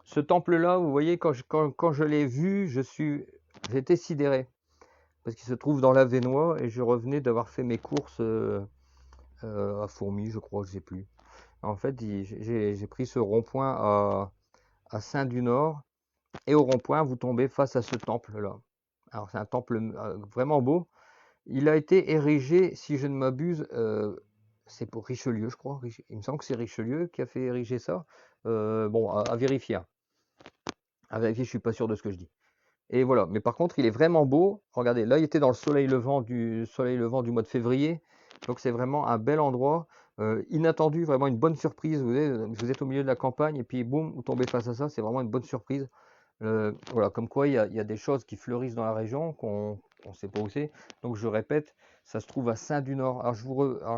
Ce temple-là, vous voyez, quand je l'ai vu, j'étais sidéré. Parce qu'il se trouve dans l'Avesnois et je revenais d'avoir fait mes courses à Fourmi, je crois, je sais plus. En fait, j'ai pris ce rond-point à Saint-du-Nord et au rond-point, vous tombez face à ce temple-là. Alors, c'est un temple vraiment beau. Il a été érigé, si je ne m'abuse, c'est pour Richelieu, je crois. Il me semble que c'est Richelieu qui a fait ériger ça. Bon, à vérifier, hein. À vérifier, je suis pas sûr de ce que je dis. Et voilà. Mais par contre, il est vraiment beau. Regardez, là, il était dans le soleil levant du mois de février. Donc, c'est vraiment un bel endroit. Inattendu, vraiment une bonne surprise. Vous êtes au milieu de la campagne et puis boum, vous tombez face à ça. C'est vraiment une bonne surprise. Voilà, comme quoi il y a des choses qui fleurissent dans la région qu'on ne sait pas où c'est. Donc je répète, ça se trouve à Saint-du-Nord. Alors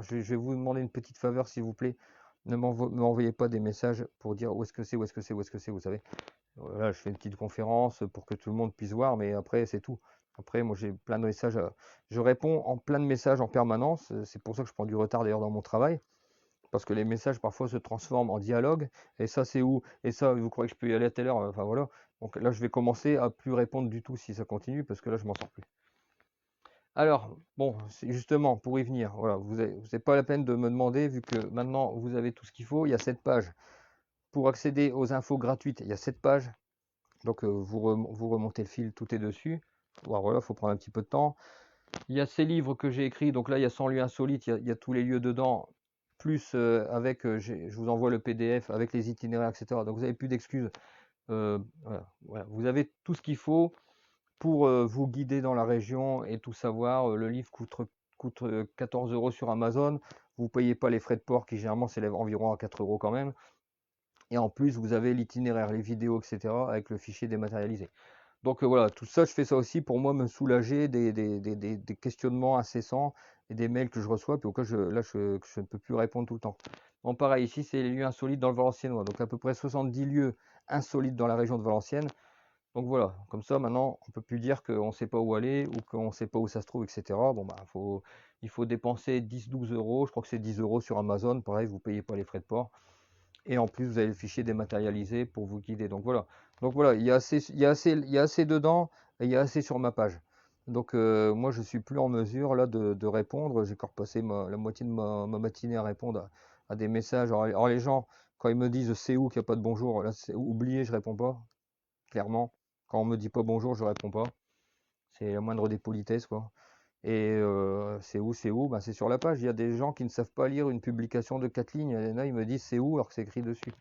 je vais vous demander une petite faveur, s'il vous plaît. Ne m'envoyez pas des messages pour dire où est-ce que c'est, où est-ce que c'est, où est-ce que c'est, vous savez. Voilà, je fais une petite conférence pour que tout le monde puisse voir, mais après c'est tout. Après, moi j'ai plein de messages. Je réponds en plein de messages en permanence. C'est pour ça que je prends du retard d'ailleurs dans mon travail. Parce que les messages parfois se transforment en dialogue. Et ça, c'est où? Et ça, vous croyez que je peux y aller à telle heure? Enfin voilà. Donc là, je vais commencer à plus répondre du tout si ça continue, parce que là, je m'en sors plus. Alors, bon, c'est justement, pour y venir, voilà, vous n'avez pas la peine de me demander, vu que maintenant, vous avez tout ce qu'il faut. Il y a cette page. Pour accéder aux infos gratuites, il y a cette page. Donc, vous remontez le fil, tout est dessus. Voilà, il faut prendre un petit peu de temps. Il y a ces livres que j'ai écrits. Donc là, il y a 100 lieux insolites. Il y a tous les lieux dedans. Plus avec, je vous envoie le PDF avec les itinéraires, etc. Donc vous n'avez plus d'excuses. Voilà. Vous avez tout ce qu'il faut pour vous guider dans la région et tout savoir. Le livre coûte 14 € sur Amazon. Vous ne payez pas les frais de port qui généralement s'élèvent environ à 4 € quand même. Et en plus, vous avez l'itinéraire, les vidéos, etc. avec le fichier dématérialisé. Donc voilà, tout ça, je fais ça aussi pour moi me soulager des questionnements incessants et des mails que je reçois, puis auquel je ne peux plus répondre tout le temps. Bon, pareil, ici, c'est les lieux insolites dans le Valenciennois. Donc à peu près 70 lieux insolites dans la région de Valenciennes. Donc voilà, comme ça, maintenant, on ne peut plus dire qu'on ne sait pas où aller ou qu'on ne sait pas où ça se trouve, etc. Bon, bah, il faut dépenser 10-12 €. Je crois que c'est 10 € sur Amazon. Pareil, vous ne payez pas les frais de port. Et en plus, vous avez le fichier dématérialisé pour vous guider. Donc voilà, il y a assez dedans et il y a assez sur ma page. Donc moi, je suis plus en mesure là de répondre. J'ai encore passé la moitié de ma matinée à répondre à des messages. Alors, les gens, quand ils me disent c'est où qu'il n'y a pas de bonjour, là, c'est oublié, je réponds pas. Clairement, quand on me dit pas bonjour, je réponds pas. C'est la moindre des politesses, quoi. Et c'est où? Ben, c'est sur la page. Il y a des gens qui ne savent pas lire une publication de 4 lignes. Et là, ils me disent c'est où alors que c'est écrit dessus.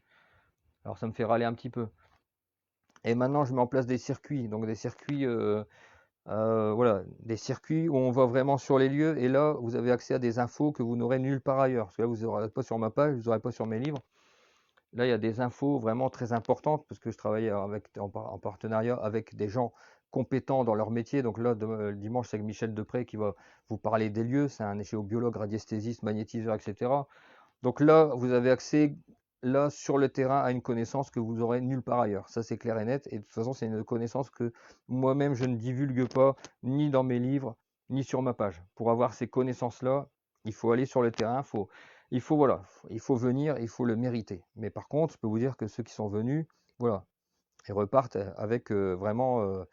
Alors ça me fait râler un petit peu. Et maintenant, je mets en place des circuits, donc des circuits, voilà, des circuits où on va vraiment sur les lieux. Et là, vous avez accès à des infos que vous n'aurez nulle part ailleurs. Parce que là, vous n'aurez pas sur ma page, vous n'aurez pas sur mes livres. Là, il y a des infos vraiment très importantes parce que je travaille en partenariat avec des gens compétents dans leur métier. Donc là, le dimanche, c'est avec Michel Depré qui va vous parler des lieux. C'est un échéobiologue, radiesthésiste, magnétiseur, etc. Donc là, vous avez accès là sur le terrain à une connaissance que vous aurez nulle part ailleurs. Ça, c'est clair et net. Et de toute façon, c'est une connaissance que moi-même, je ne divulgue pas, ni dans mes livres, ni sur ma page. Pour avoir ces connaissances-là, il faut aller sur le terrain, voilà, il faut venir, il faut le mériter. Mais par contre, je peux vous dire que ceux qui sont venus, voilà, ils repartent avec vraiment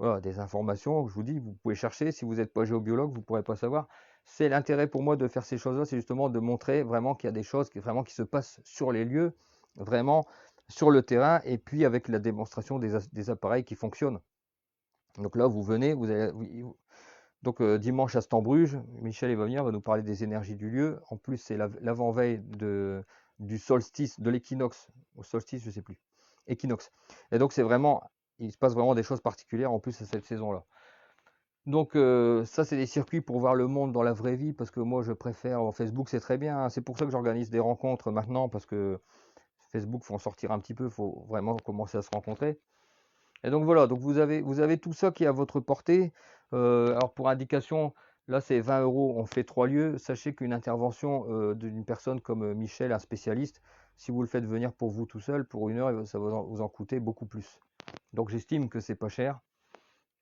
voilà, des informations. Je vous dis, vous pouvez chercher. Si vous n'êtes pas géobiologue, vous ne pourrez pas savoir. C'est l'intérêt pour moi de faire ces choses-là, c'est justement de montrer vraiment qu'il y a des choses vraiment qui se passent sur les lieux, vraiment sur le terrain, et puis avec la démonstration des appareils qui fonctionnent. Donc là, vous venez, donc dimanche à Stambruge, Michel il va venir, va nous parler des énergies du lieu. En plus, c'est l'avant-veille du solstice, de l'équinoxe, au solstice, je sais plus, équinoxe. Et donc c'est vraiment, il se passe vraiment des choses particulières en plus à cette saison-là. Donc ça, c'est des circuits pour voir le monde dans la vraie vie, parce que moi, je préfère, Facebook, c'est très bien, hein. C'est pour ça que j'organise des rencontres maintenant, parce que Facebook, faut en sortir un petit peu, faut vraiment commencer à se rencontrer. Et donc voilà, donc vous avez tout ça qui est à votre portée. Alors pour indication, là c'est 20 euros, on fait 3 lieux. Sachez qu'une intervention d'une personne comme Michel, un spécialiste, si vous le faites venir pour vous tout seul, pour 1 heure, ça va vous en coûter beaucoup plus. Donc j'estime que c'est pas cher,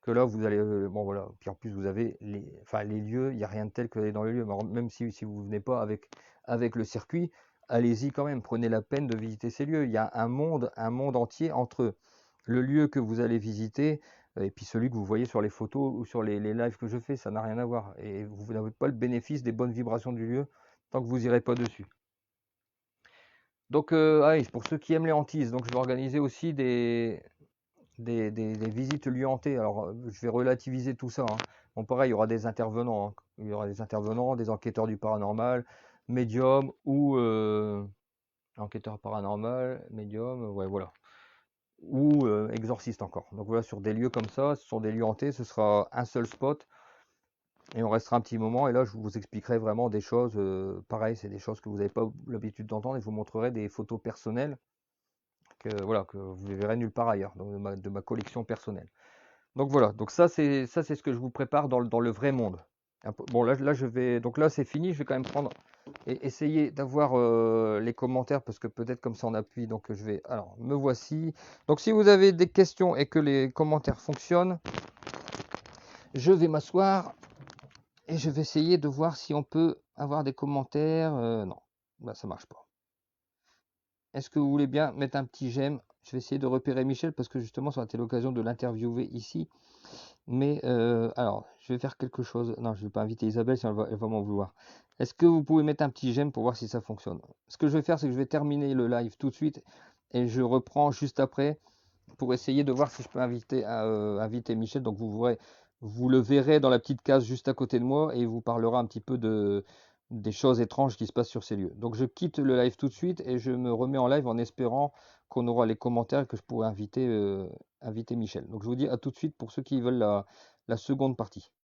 que là vous allez, bon voilà, puis en plus vous avez enfin, les lieux, il n'y a rien de tel que d'aller dans les lieux. Même si vous ne venez pas avec le circuit, allez-y quand même, prenez la peine de visiter ces lieux. Il y a un monde entier entre le lieu que vous allez visiter et puis celui que vous voyez sur les photos ou sur les lives que je fais, ça n'a rien à voir. Et vous n'avez pas le bénéfice des bonnes vibrations du lieu tant que vous irez pas dessus. Donc, oui, pour ceux qui aiment les hantises, donc je vais organiser aussi des visites lieux hantés. Alors, je vais relativiser tout ça, hein. Bon, pareil, il y aura des intervenants, hein. Il y aura des intervenants, des enquêteurs du paranormal, médiums ou enquêteurs paranormal, médium, ouais, voilà. Ou exorciste encore. Donc voilà, sur des lieux comme ça, ce sont des lieux hantés, ce sera un seul spot et on restera un petit moment. Et là, je vous expliquerai vraiment des choses. Pareil, c'est des choses que vous n'avez pas l'habitude d'entendre. Et je vous montrerai des photos personnelles voilà, que vous ne verrez nulle part ailleurs, donc de ma collection personnelle. Donc voilà, donc ça c'est ce que je vous prépare dans le vrai monde. Bon là je vais donc là c'est fini, je vais quand même prendre et essayer d'avoir les commentaires parce que peut-être comme ça on appuie donc je vais alors me voici. Donc si vous avez des questions et que les commentaires fonctionnent, je vais m'asseoir et je vais essayer de voir si on peut avoir des commentaires. Non, bah ça marche pas. Est-ce que vous voulez bien mettre un petit j'aime? Je vais essayer de repérer Michel parce que justement ça a été l'occasion de l'interviewer ici. Mais alors, je vais faire quelque chose. Non, je ne vais pas inviter Isabelle, sinon elle va m'en vouloir. Est-ce que vous pouvez mettre un petit j'aime pour voir si ça fonctionne? Ce que je vais faire, c'est que je vais terminer le live tout de suite et je reprends juste après pour essayer de voir si je peux inviter Michel. Donc vous le verrez dans la petite case juste à côté de moi et il vous parlera un petit peu des choses étranges qui se passent sur ces lieux. Donc je quitte le live tout de suite et je me remets en live en espérant qu'on aura les commentaires et que je pourrai inviter Michel. Donc je vous dis à tout de suite pour ceux qui veulent la seconde partie.